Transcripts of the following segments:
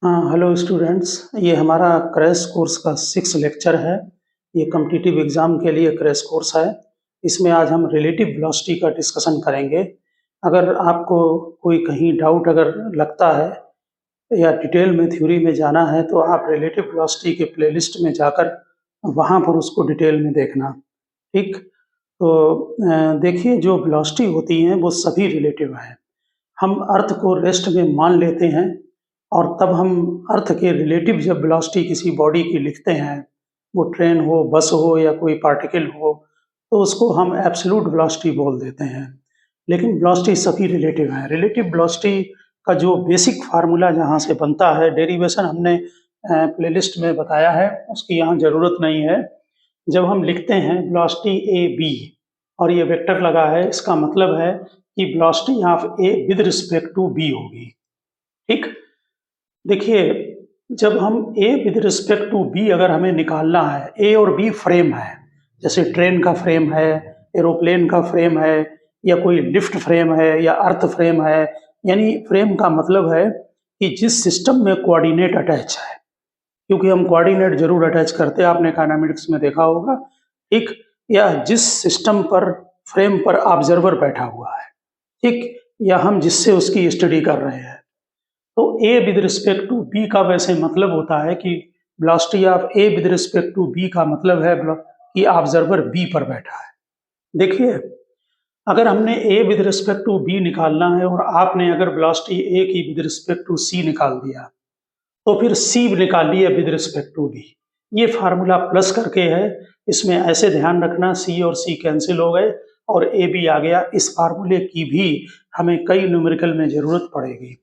हाँ, hello students. ये हमारा क्रैश कोर्स का 6 लेक्चर है। ये कॉम्पिटिटिव एग्ज़ाम के लिए क्रैश कोर्स है। इसमें आज हम रिलेटिव वेलोसिटी का डिस्कशन करेंगे। अगर आपको कोई कहीं डाउट अगर लगता है या डिटेल में थ्योरी में जाना है तो आप रिलेटिव वेलोसिटी के प्लेलिस्ट में जाकर वहाँ पर उसको डिटेल में देखना। ठीक? तो देखिए, जो वेलोसिटी होती हैं वो सभी रिलेटिव हैं। हम अर्थ को रेस्ट में मान लेते हैं और तब हम अर्थ के रिलेटिव जब वेलोसिटी किसी बॉडी की लिखते हैं, वो ट्रेन हो, बस हो या कोई पार्टिकल हो, तो उसको हम एब्सोल्यूट वेलोसिटी बोल देते हैं। लेकिन वेलोसिटी सभी रिलेटिव हैं। रिलेटिव वेलोसिटी का जो बेसिक फार्मूला जहाँ से बनता है, डेरिवेशन हमने प्लेलिस्ट में बताया है, उसकी यहाँ ज़रूरत नहीं है। जब हम लिखते हैं वेलोसिटी ए बी और ये वेक्टर लगा है, इसका मतलब है कि velocity of A with respect to B होगी। ठीक? देखिए, जब हम A with respect to B अगर हमें निकालना है, ए और बी फ्रेम है, जैसे ट्रेन का फ्रेम है, एरोप्लेन का फ्रेम है, या कोई लिफ्ट फ्रेम है या अर्थ फ्रेम है। यानी फ्रेम का मतलब है कि जिस सिस्टम में कोऑर्डिनेट अटैच है, क्योंकि हम कोऑर्डिनेट जरूर अटैच करते हैं, आपने काइनेमेटिक्स में देखा होगा। ठीक? या जिस सिस्टम पर फ्रेम पर ऑब्जर्वर बैठा हुआ है, ठीक, या हम जिससे उसकी स्टडी कर रहे हैं। तो A with respect to B का वैसे मतलब होता है कि velocity of A with respect to B का मतलब है कि ऑब्जर्वर बी पर बैठा है। देखिए, अगर हमने A with respect to B निकालना है और आपने अगर वेलोसिटी ए की विद रिस्पेक्ट टू सी निकाल दिया, तो फिर सी निकालिए विद रिस्पेक्ट टू बी। ये फार्मूला प्लस करके है। इसमें ऐसे ध्यान रखना, सी और सी कैंसिल हो गए और ए बी आ गया। इस फार्मूले की भी हमें कई न्यूमेरिकल में जरूरत पड़ेगी।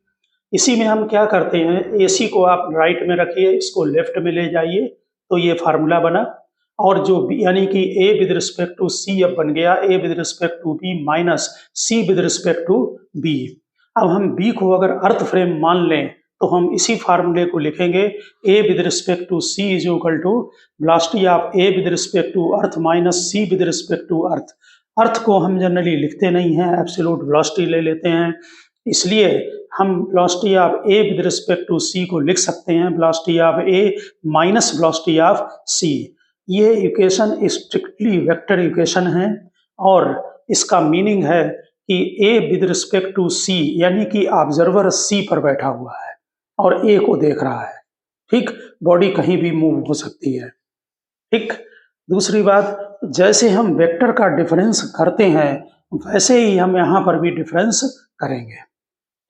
इसी में हम क्या करते हैं, एसी को आप राइट में रखिए, इसको लेफ्ट में ले जाइए, तो ये फार्मूला बना। और जो बी यानी कि A with respect to C अब बन गया A with respect to B minus C with respect to B. अब हम बी को अगर अर्थ फ्रेम मान लें तो हम इसी फार्मूले को लिखेंगे, A with respect to C is equal to velocity of A with respect to earth minus C with respect to earth. Earth को हम जनरली लिखते नहीं हैं, एब्सोल्यूट वेलोसिटी ले लेते हैं। इसलिए हम velocity of A with respect to C को लिख सकते हैं velocity of A minus velocity of C. ये इक्वेशन स्ट्रिक्टली वेक्टर इक्वेशन है और इसका मीनिंग है कि ए विद रिस्पेक्ट टू सी यानी कि ऑब्जर्वर सी पर बैठा हुआ है और ए को देख रहा है। ठीक? बॉडी कहीं भी मूव हो सकती है। ठीक? दूसरी बात, जैसे हम वेक्टर का डिफरेंस करते हैं वैसे ही हम यहाँ पर भी डिफरेंस करेंगे।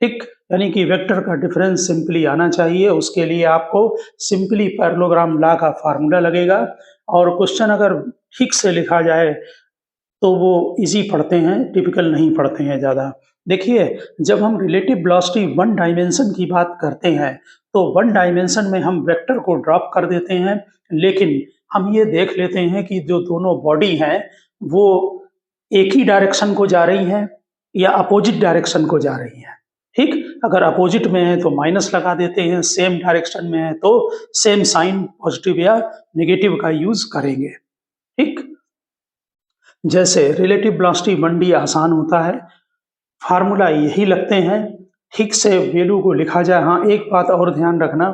ठीक? यानी कि वेक्टर का डिफरेंस सिंपली आना चाहिए। उसके लिए आपको सिंपली पैरेललोग्राम लॉ का फार्मूला लगेगा और क्वेश्चन अगर ठीक से लिखा जाए तो वो इजी पढ़ते हैं, टिपिकल नहीं पढ़ते हैं ज़्यादा। देखिए, जब हम रिलेटिव वेलोसिटी वन डायमेंशन की बात करते हैं तो वन डायमेंशन में हम वेक्टर को ड्रॉप कर देते हैं, लेकिन हम ये देख लेते हैं कि जो दोनों बॉडी हैं वो एक ही डायरेक्शन को जा रही हैं या अपोजिट डायरेक्शन को जा रही हैं। ठीक? अगर अपोजिट में है तो माइनस लगा देते हैं, सेम डायरेक्शन में है तो सेम साइन पॉजिटिव या नेगेटिव का यूज करेंगे। ठीक? जैसे रिलेटिव वेलोसिटी 1D आसान होता है, फार्मूला यही लगते हैं, ठीक से वैल्यू को लिखा जाए। हाँ, एक बात और ध्यान रखना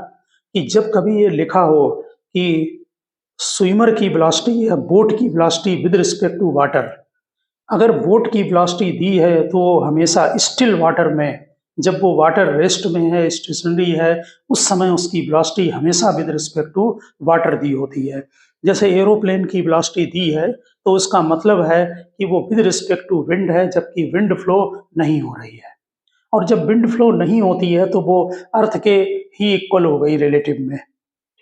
कि जब कभी ये लिखा हो कि स्विमर की वेलोसिटी या बोट की velocity with respect to water, अगर बोट की वेलोसिटी दी है तो हमेशा स्टिल वाटर में, जब वो वाटर रेस्ट में है, स्टेशनरी है, उस समय उसकी वेलोसिटी हमेशा विद रिस्पेक्ट टू वाटर दी होती है। जैसे एरोप्लेन की वेलोसिटी दी है तो उसका मतलब है कि वो विद रिस्पेक्ट टू विंड है, जबकि विंड फ्लो नहीं हो रही है। और जब विंड फ्लो नहीं होती है तो वो अर्थ के ही इक्वल हो गई रिलेटिव में।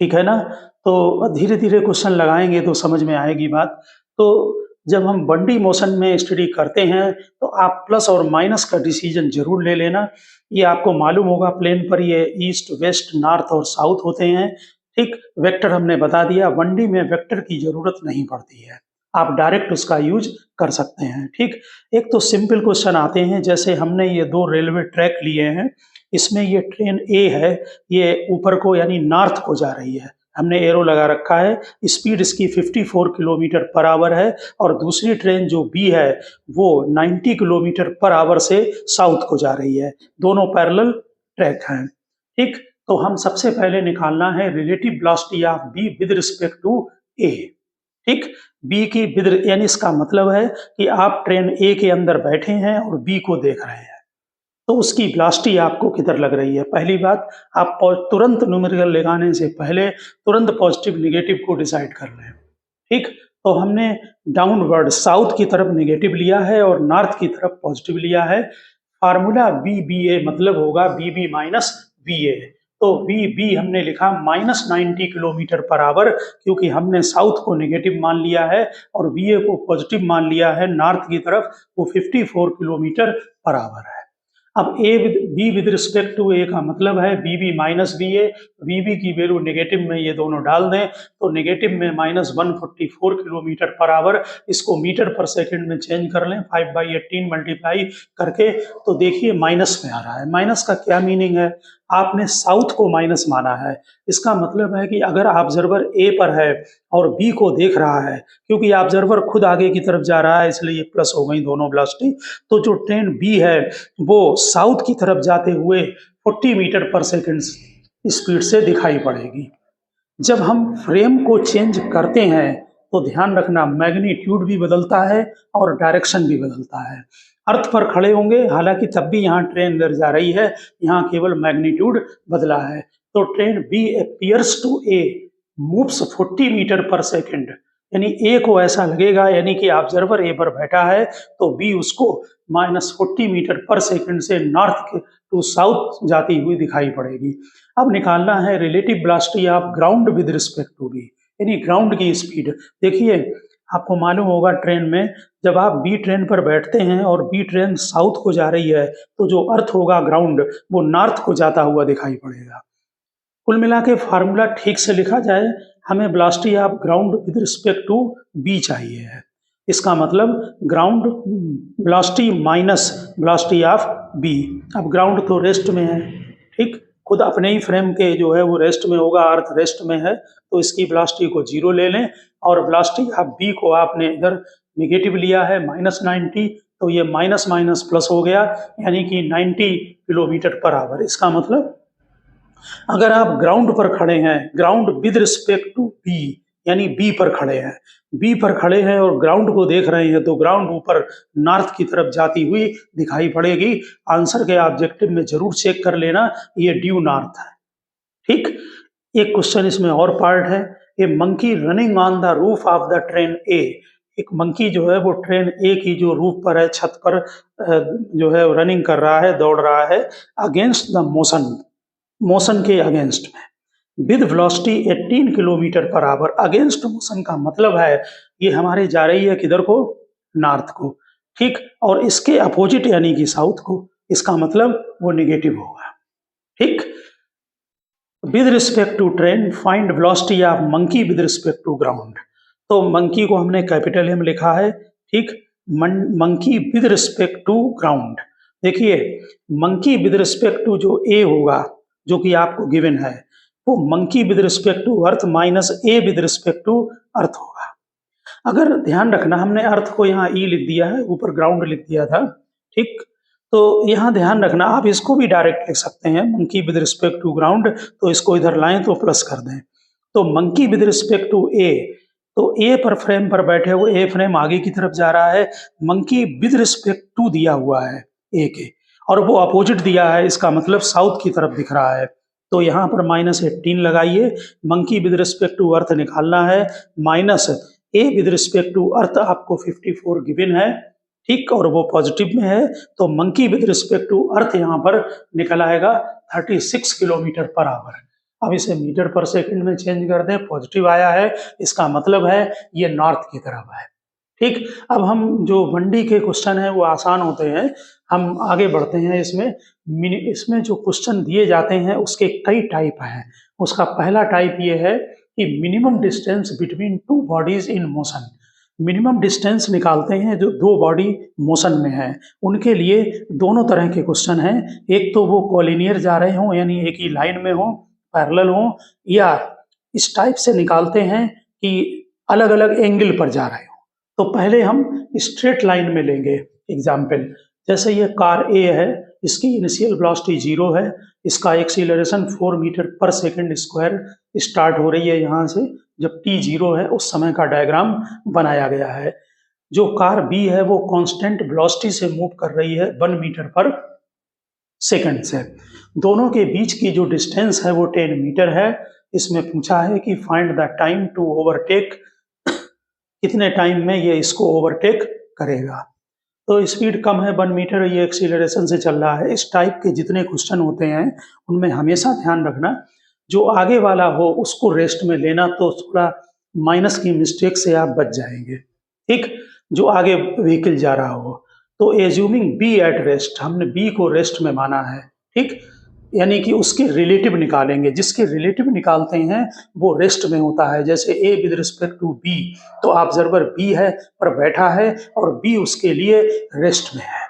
ठीक है ना? तो धीरे धीरे क्वेश्चन लगाएंगे तो समझ में आएगी बात। तो जब हम 1D मोशन में स्टडी करते हैं तो आप प्लस और माइनस का डिसीजन जरूर ले लेना। ये आपको मालूम होगा, प्लेन पर ये ईस्ट वेस्ट नॉर्थ और साउथ होते हैं। ठीक? वेक्टर हमने बता दिया, 1D में वेक्टर की जरूरत नहीं पड़ती है, आप डायरेक्ट उसका यूज कर सकते हैं। ठीक? एक तो सिंपल क्वेश्चन आते हैं, जैसे हमने ये दो रेलवे ट्रैक लिए हैं, इसमें ये ट्रेन ए है, ये ऊपर को यानी नॉर्थ को जा रही है, हमने एरो लगा रखा है, स्पीड इसकी 54 किलोमीटर पर आवर है, और दूसरी ट्रेन जो बी है वो 90 किलोमीटर पर आवर से साउथ को जा रही है। दोनों पैरेलल ट्रैक हैं। ठीक? तो हम सबसे पहले निकालना है relative velocity of B with respect to A. ठीक, बी की विद यानी इसका मतलब है कि आप ट्रेन ए के अंदर बैठे हैं और बी को देख रहे हैं, तो उसकी वेलोसिटी आपको किधर लग रही है। पहली बात, आप तुरंत न्यूमेरिकल लगाने से पहले तुरंत पॉजिटिव निगेटिव को डिसाइड कर लें। ठीक, तो हमने डाउनवर्ड साउथ की तरफ निगेटिव लिया है और नॉर्थ की तरफ पॉजिटिव लिया है। फार्मूला बी बी ए मतलब होगा बी बी माइनस बी ए। तो बी बी हमने लिखा -90 किलोमीटर पर आवर, क्योंकि हमने साउथ को नेगेटिव मान लिया है और बी ए को पॉजिटिव मान लिया है नॉर्थ की तरफ, वो 54 किलोमीटर पर आवर है। अब A with B with respect to A का मतलब है B B minus B A. B B की वैल्यू नेगेटिव में ये दोनों डाल दें तो नेगेटिव में -144 किलोमीटर पर आवर, इसको मीटर पर सेकंड में चेंज कर लें 5/18 मल्टीप्लाई करके, तो देखिए माइनस में आ रहा है। माइनस का क्या मीनिंग है, आपने साउथ को माइनस माना है। इसका मतलब है कि अगर ऑब्जर्वर ए पर है और बी को देख रहा है, क्योंकि ऑब्जर्वर खुद आगे की तरफ जा रहा है इसलिए ये प्लस हो गई दोनों वेलोसिटी, तो जो ट्रेन बी है वो साउथ की तरफ जाते हुए 40 मीटर पर सेकंड स्पीड से दिखाई पड़ेगी। जब हम फ्रेम को चेंज करते हैं तो ध्यान रखना मैग्नीट्यूड भी बदलता है और डायरेक्शन भी बदलता है। अर्थ पर खड़े होंगे, हालांकि तब भी यहाँ ट्रेन अंदर जा रही है, यहाँ केवल मैग्नीट्यूड बदला है। तो train B appears to A moves 40 metre पर सेकंड, यानी ए को ऐसा लगेगा यानी कि ऑब्जर्वर ए पर बैठा है तो बी उसको -40 मीटर पर सेकंड से नॉर्थ टू साउथ जाती हुई दिखाई पड़ेगी। अब निकालना है relative velocity of ground with respect to B, यानी ग्राउंड की स्पीड। देखिए, आपको मालूम होगा ट्रेन में जब आप बी ट्रेन पर बैठते हैं और बी ट्रेन साउथ को जा रही है तो जो अर्थ होगा ग्राउंड वो नॉर्थ को जाता हुआ दिखाई पड़ेगा। कुल मिला के फार्मूला ठीक से लिखा जाए, हमें velocity of ground with respect to B चाहिए है। इसका मतलब ground velocity minus velocity of B. अब ग्राउंड तो रेस्ट में है, ठीक, खुद अपने ही फ्रेम के जो है वो रेस्ट में होगा, अर्थ रेस्ट में है, तो इसकी वेलोसिटी को 0 ले लें और वेलोसिटी ऑफ बी को आपने इधर निगेटिव लिया है -90, तो ये माइनस माइनस प्लस हो गया, यानी कि 90 किलोमीटर पर आवर। इसका मतलब अगर आप ग्राउंड पर खड़े हैं, ground with respect to B यानी बी पर खड़े हैं, बी पर खड़े हैं और ग्राउंड को देख रहे हैं तो ग्राउंड ऊपर नॉर्थ की तरफ जाती हुई दिखाई पड़ेगी। आंसर के ऑब्जेक्टिव में जरूर चेक कर लेना, ये ड्यू नॉर्थ है। ठीक, एक क्वेश्चन इसमें और पार्ट है, a monkey running on the roof of the train a. एक मंकी जो है वो ट्रेन ए की जो रूफ पर है, छत पर जो है रनिंग कर रहा है, दौड़ रहा है अगेंस्ट द मोशन के अगेंस्ट में with velocity 18 kilometre per our. Against motion का मतलब है ये हमारे जा रही है किधर को, नॉर्थ को, ठीक, और इसके अपोजिट यानी कि साउथ को, इसका मतलब वो निगेटिव होगा। ठीक, with respect to train find velocity of monkey with respect to ground. तो मंकी को हमने कैपिटल एम लिखा है, ठीक, monkey with respect to ground. देखिए, मंकी विद रिस्पेक्ट टू जो ए होगा जो कि आपको गिवन है, वो monkey with respect to earth minus A with respect to earth होगा। अगर ध्यान रखना, हमने अर्थ को यहाँ ई लिख दिया है, ऊपर ग्राउंड लिख दिया था, ठीक, तो यहाँ ध्यान रखना, आप इसको भी डायरेक्ट लिख सकते हैं monkey with respect to ground, तो इसको इधर लाएं तो प्लस कर दें। तो monkey with respect to A, तो ए पर फ्रेम पर बैठे हुए, ए फ्रेम आगे की तरफ जा रहा है, मंकी विद रिस्पेक्ट टू दिया हुआ है ए के और वो अपोजिट दिया है, इसका मतलब साउथ की तरफ दिख रहा है, तो यहाँ पर -18 लगाइए। Monkey with respect to earth निकालना है, minus A with respect to earth आपको 54 गिवन है, ठीक, और वो पॉजिटिव में है, तो monkey with respect to earth यहाँ पर निकल आएगा 36 किलोमीटर पर आवर। अब इसे मीटर पर सेकंड में चेंज कर दें, पॉजिटिव आया है, इसका मतलब है ये नॉर्थ की तरफ है। ठीक, अब हम जो वनडी के क्वेश्चन हैं वो आसान होते हैं, हम आगे बढ़ते हैं। इसमें जो क्वेश्चन दिए जाते हैं उसके कई टाइप हैं। उसका पहला टाइप ये है कि minimum distance between two bodies in motion. Minimum distance निकालते हैं जो दो बॉडी मोशन में है, उनके लिए दोनों तरह के क्वेश्चन हैं। एक तो वो कॉलिनियर जा रहे हों यानी एक ही लाइन में हो, पैरेलल हो, या इस टाइप से निकालते हैं कि अलग अलग एंगल पर जा रहे हो। तो पहले हम स्ट्रेट लाइन में लेंगे एग्जाम्पल, जैसे ये कार ए है, इसकी इनिशियल वेलोसिटी 0 है, इसका एक्सीलरेशन 4 मीटर पर सेकंड स्क्वायर स्टार्ट हो रही है यहाँ से, जब t 0 है उस समय का डायग्राम बनाया गया है। जो कार B है वो कांस्टेंट वेलोसिटी से मूव कर रही है 1 मीटर पर सेकंड से। दोनों के बीच की जो डिस्टेंस है वो 10 मीटर है। इसमें पूछा है कि find the time to overtake, कितने टाइम में ये इसको ओवरटेक करेगा। तो स्पीड कम है 1 मीटर, ये एक्सीलरेशन से चल रहा है। इस टाइप के जितने क्वेश्चन होते हैं उनमें हमेशा ध्यान रखना जो आगे वाला हो उसको रेस्ट में लेना, तो थोड़ा माइनस की मिस्टेक से आप बच जाएंगे, ठीक, जो आगे व्हीकल जा रहा हो। तो एज्यूमिंग बी एट रेस्ट, हमने बी को रेस्ट में माना है, ठीक, यानी कि उसके रिलेटिव निकालेंगे, जिसके रिलेटिव निकालते हैं वो रेस्ट में होता है। जैसे A with respect to B, तो ऑब्जर्वर बी है पर बैठा है और बी उसके लिए रेस्ट में है।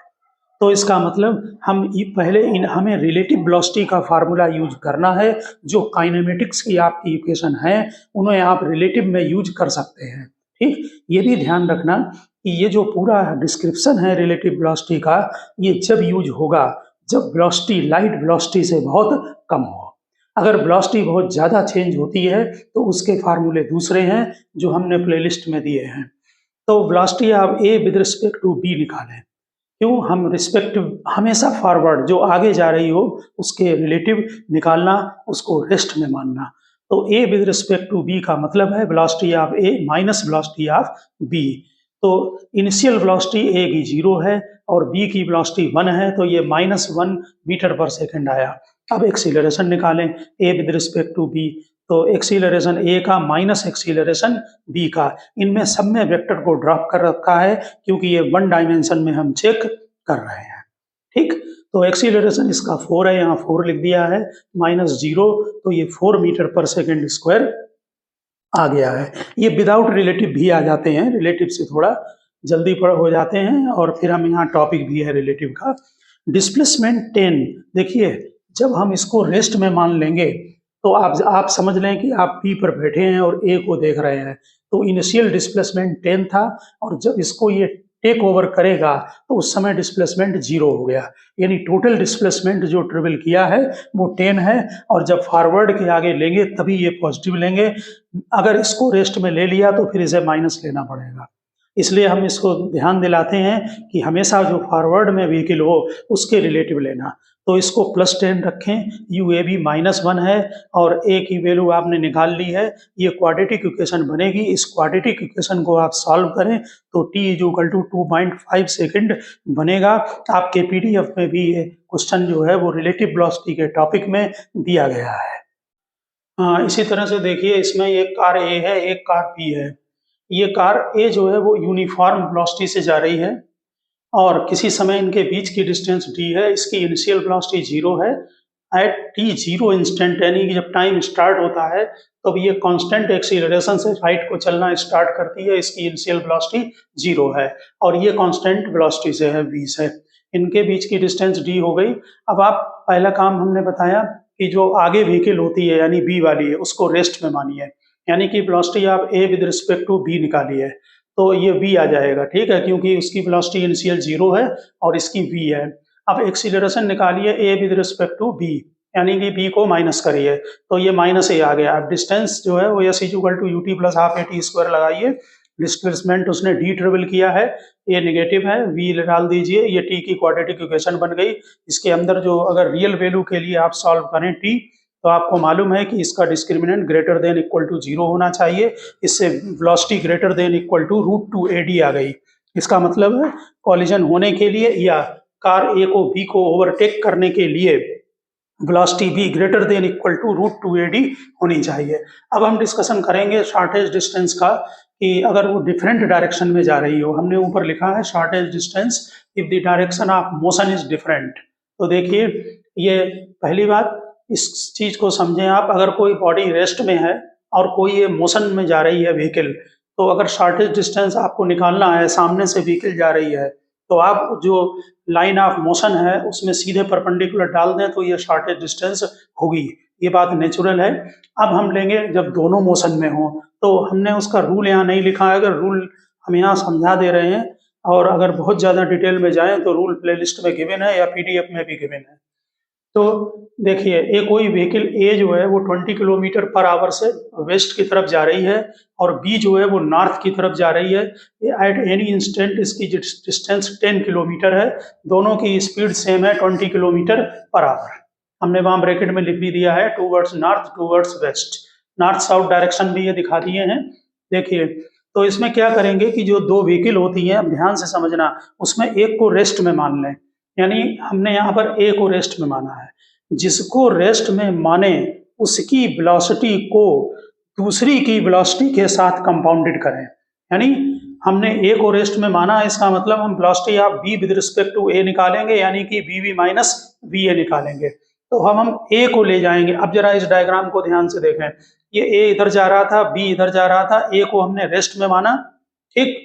तो इसका मतलब हमें रिलेटिव वेलोसिटी का फार्मूला यूज करना है। जो काइनेमेटिक्स की आपकी इक्वेशन है उन्हें आप रिलेटिव में यूज कर सकते हैं, ठीक। ये भी ध्यान रखना कि ये जो पूरा डिस्क्रिप्शन है रिलेटिव वेलोसिटी का, ये जब यूज होगा जब वेलोसिटी लाइट वेलोसिटी से बहुत कम हो। अगर वेलोसिटी बहुत ज़्यादा चेंज होती है तो उसके फार्मूले दूसरे हैं जो हमने प्लेलिस्ट में दिए हैं। तो वेलोसिटी आप A with respect to B निकालें। क्यों? हम रिस्पेक्ट हमेशा फॉरवर्ड जो आगे जा रही हो उसके रिलेटिव निकालना, उसको रेस्ट में मानना। तो A with respect to B का मतलब है velocity of A minus velocity of B. तो इनिशियल वेलोसिटी ए की 0 है और बी की वेलोसिटी 1 है, तो ये -1 मीटर पर सेकंड आया। अब एक्सीलरेशन निकालें A with respect to B, तो एक्सीलरेशन ए का माइनस एक्सीलरेशन बी का, इनमें सब में वेक्टर को ड्रॉप कर रखा है क्योंकि ये 1 डायमेंशन में हम चेक कर रहे हैं, ठीक। तो एक्सीलरेशन इसका 4 है, यहाँ 4 लिख दिया है, -0, तो ये 4 मीटर पर सेकंड स्क्वायर आ गया है। ये विदाउट रिलेटिव भी आ जाते हैं, रिलेटिव से थोड़ा जल्दी पर हो जाते हैं। और फिर हम यहाँ टॉपिक भी है रिलेटिव का। डिस्प्लेसमेंट 10, देखिए जब हम इसको रेस्ट में मान लेंगे तो आप समझ लें कि आप पी पर बैठे हैं और ए को देख रहे हैं। तो इनिशियल डिस्प्लेसमेंट 10 था और जब इसको ये टेक ओवर करेगा तो उस समय डिस्प्लेसमेंट 0 हो गया, यानी टोटल डिस्प्लेसमेंट जो ट्रेवल किया है वो 10 है। और जब फॉरवर्ड के आगे लेंगे तभी ये पॉजिटिव लेंगे, अगर इसको रेस्ट में ले लिया तो फिर इसे माइनस लेना पड़ेगा। इसलिए हम इसको ध्यान दिलाते हैं कि हमेशा जो फॉरवर्ड में व्हीकल हो उसके रिलेटिव लेना। तो इसको +10 रखें, यू ए बी -1 है और ए की वैल्यू आपने निकाल ली है। ये क्वाड्रेटिक इक्वेशन बनेगी। इस क्वाड्रेटिक इक्वेशन को आप सॉल्व करें तो t = 2.5 सेकंड बनेगा। आपके पीडीएफ में भी ये क्वेश्चन जो है वो रिलेटिव वेलोसिटी के टॉपिक में दिया गया है। इसी तरह से देखिए इसमें एक कार ए है, एक कार बी है। ये कार ए जो है वो यूनिफॉर्म वेलोसिटी से जा रही है और किसी समय इनके बीच की डिस्टेंस d है। इसकी इनिशियल वेलोसिटी 0 है। एट t0 इंस्टेंट, यानी कि जब टाइम स्टार्ट होता है तब ये कांस्टेंट एक्सीलरेशन से राइट को चलना स्टार्ट करती है। इसकी इनिशियल वेलोसिटी 0 है और ये कांस्टेंट वेलोसिटी से है, v से। इनके बीच की डिस्टेंस d हो गई। अब आप पहला काम हमने बताया कि जो आगे व्हीकल होती है यानी बी वाली है उसको रेस्ट में मानिए, यानी कि वेलोसिटी आप A with respect to B निकाली है तो ये v आ जाएगा, ठीक है, क्योंकि उसकी वेलोसिटी इनिशियल 0 है और इसकी v है। अब एक्सीलरेशन निकालिए A with respect to B, यानी कि b को माइनस करिए तो ये -a आ गया। अब डिस्टेंस जो है वो s = ut + ½ at² लगाइए। डिस्प्लेसमेंट उसने d ट्रेवल किया है, ये नेगेटिव है, v डाल दीजिए, ये t की क्वाड्रेटिक इक्वेशन बन गई। इसके अंदर जो अगर रियल वैल्यू के लिए आप सॉल्व करें t, तो आपको मालूम है कि इसका डिस्क्रिमिनेंट > 0 होना चाहिए। इससे वेलोसिटी > √2ad आ गई। इसका मतलब है कॉलिजन होने के लिए या कार ए को बी को ओवरटेक करने के लिए वेलोसिटी v > √2ad होनी चाहिए। अब हम डिस्कशन करेंगे शॉर्टेज डिस्टेंस का कि अगर वो डिफरेंट डायरेक्शन में जा रही हो। हमने ऊपर लिखा है shortage distance if the direction of motion is different. तो देखिए ये पहली बात, इस चीज को समझें आप। अगर कोई बॉडी रेस्ट में है और कोई ये मोशन में जा रही है व्हीकल, तो अगर शॉर्टेज डिस्टेंस आपको निकालना है, सामने से व्हीकल जा रही है तो आप जो लाइन ऑफ मोशन है उसमें सीधे परपेंडिकुलर डाल दें तो ये शॉर्टेज डिस्टेंस होगी। ये बात नेचुरल है। अब हम लेंगे जब दोनों मोशन में हो, तो हमने उसका रूल यहाँ नहीं लिखा है, अगर रूल हम यहाँ समझा दे रहे हैं और अगर बहुत ज़्यादा डिटेल में जाएँ तो रूल प्लेलिस्ट में गिवन है या पीडीएफ में भी गिवन है। तो देखिए, ये कोई व्हीकल ए जो है वो 20 किलोमीटर पर आवर से वेस्ट की तरफ जा रही है और बी जो है वो नॉर्थ की तरफ जा रही है। एट एनी इंस्टेंट इसकी डिस्टेंस 10 किलोमीटर है। दोनों की स्पीड सेम है 20 किलोमीटर पर आवर। हमने वहाँ ब्रैकेट में लिख भी दिया है towards north towards west, north south direction भी ये दिखा दिए हैं। देखिए, तो इसमें क्या करेंगे कि जो दो व्हीकल होती हैं, अब ध्यान से समझना, उसमें एक को रेस्ट में मान लें। यानी हमने यहाँ पर ए को रेस्ट में माना है। जिसको रेस्ट में माने उसकी वेलोसिटी को दूसरी की वेलोसिटी के साथ कंपाउंडेड करें। यानी हमने ए को रेस्ट में माना है, इसका मतलब हम velocity of B with respect to A निकालेंगे, यानी कि B V minus B A निकालेंगे। तो हम ए को ले जाएंगे। अब जरा इस डायग्राम को ध्यान से देखें, ये ए इधर जा रहा था, बी इधर जा रहा था, ए को हमने रेस्ट में माना, ठीक।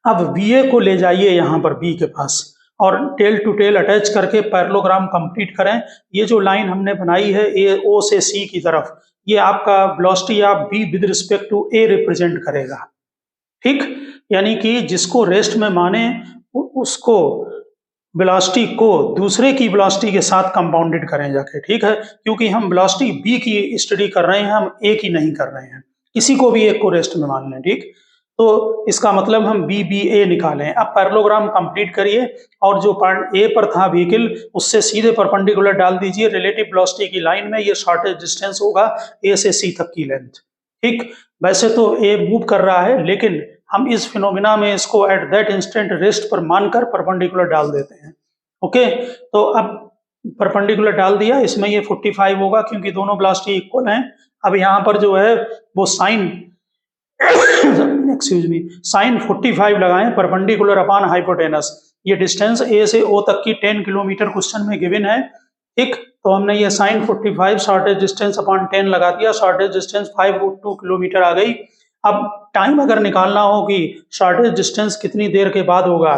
अब बी ए को ले जाइए यहाँ पर बी के पास और टेल टू टेल अटैच करके पैरेललोग्राम कंप्लीट करें। ये जो लाइन हमने बनाई है ए ओ से सी की तरफ, ये आपका velocity of B with respect to A represent करेगा, ठीक। यानी कि जिसको रेस्ट में माने उसको वेलोसिटी को दूसरे की वेलोसिटी के साथ कंपाउंडेड करें जाके, ठीक है। क्योंकि हम वेलोसिटी बी की स्टडी कर रहे हैं, हम ए की नहीं कर रहे हैं। किसी को भी एक को रेस्ट में मान लें, ठीक। तो इसका मतलब हम बी बी ए निकालें। अब पैरेललोग्राम कंप्लीट करिए और जो पॉइंट ए पर था व्हीकल, उससे सीधे परपेंडिकुलर डाल दीजिए रिलेटिव वेलोसिटी की लाइन में। ये शॉर्टेज डिस्टेंस होगा ए से सी तक की लेंथ, ठीक। वैसे तो ए मूव कर रहा है, लेकिन हम इस फिनोमिना में इसको एट दैट इंस्टेंट रेस्ट पर मानकर परपेंडिकुलर डाल देते हैं। ओके, तो अब परपेंडिकुलर डाल दिया, इसमें ये 45 होगा क्योंकि दोनों वेलोसिटी इक्वल हैं। अब यहाँ पर जो है वो साइन एक्सक्यूज मी साइन 45 लगाएं परपेंडिकुलर अपॉन हाइपोटेनस। ये डिस्टेंस ए से ओ तक की 10 किलोमीटर क्वेश्चन में गिवन है, ठीक। तो हमने ये साइन 45 शॉर्टेज डिस्टेंस अपॉन 10 लगा दिया, शॉर्टेज डिस्टेंस 5√2 किलोमीटर आ गई। अब टाइम अगर निकालना हो कि शॉर्टेज डिस्टेंस कितनी देर के बाद होगा,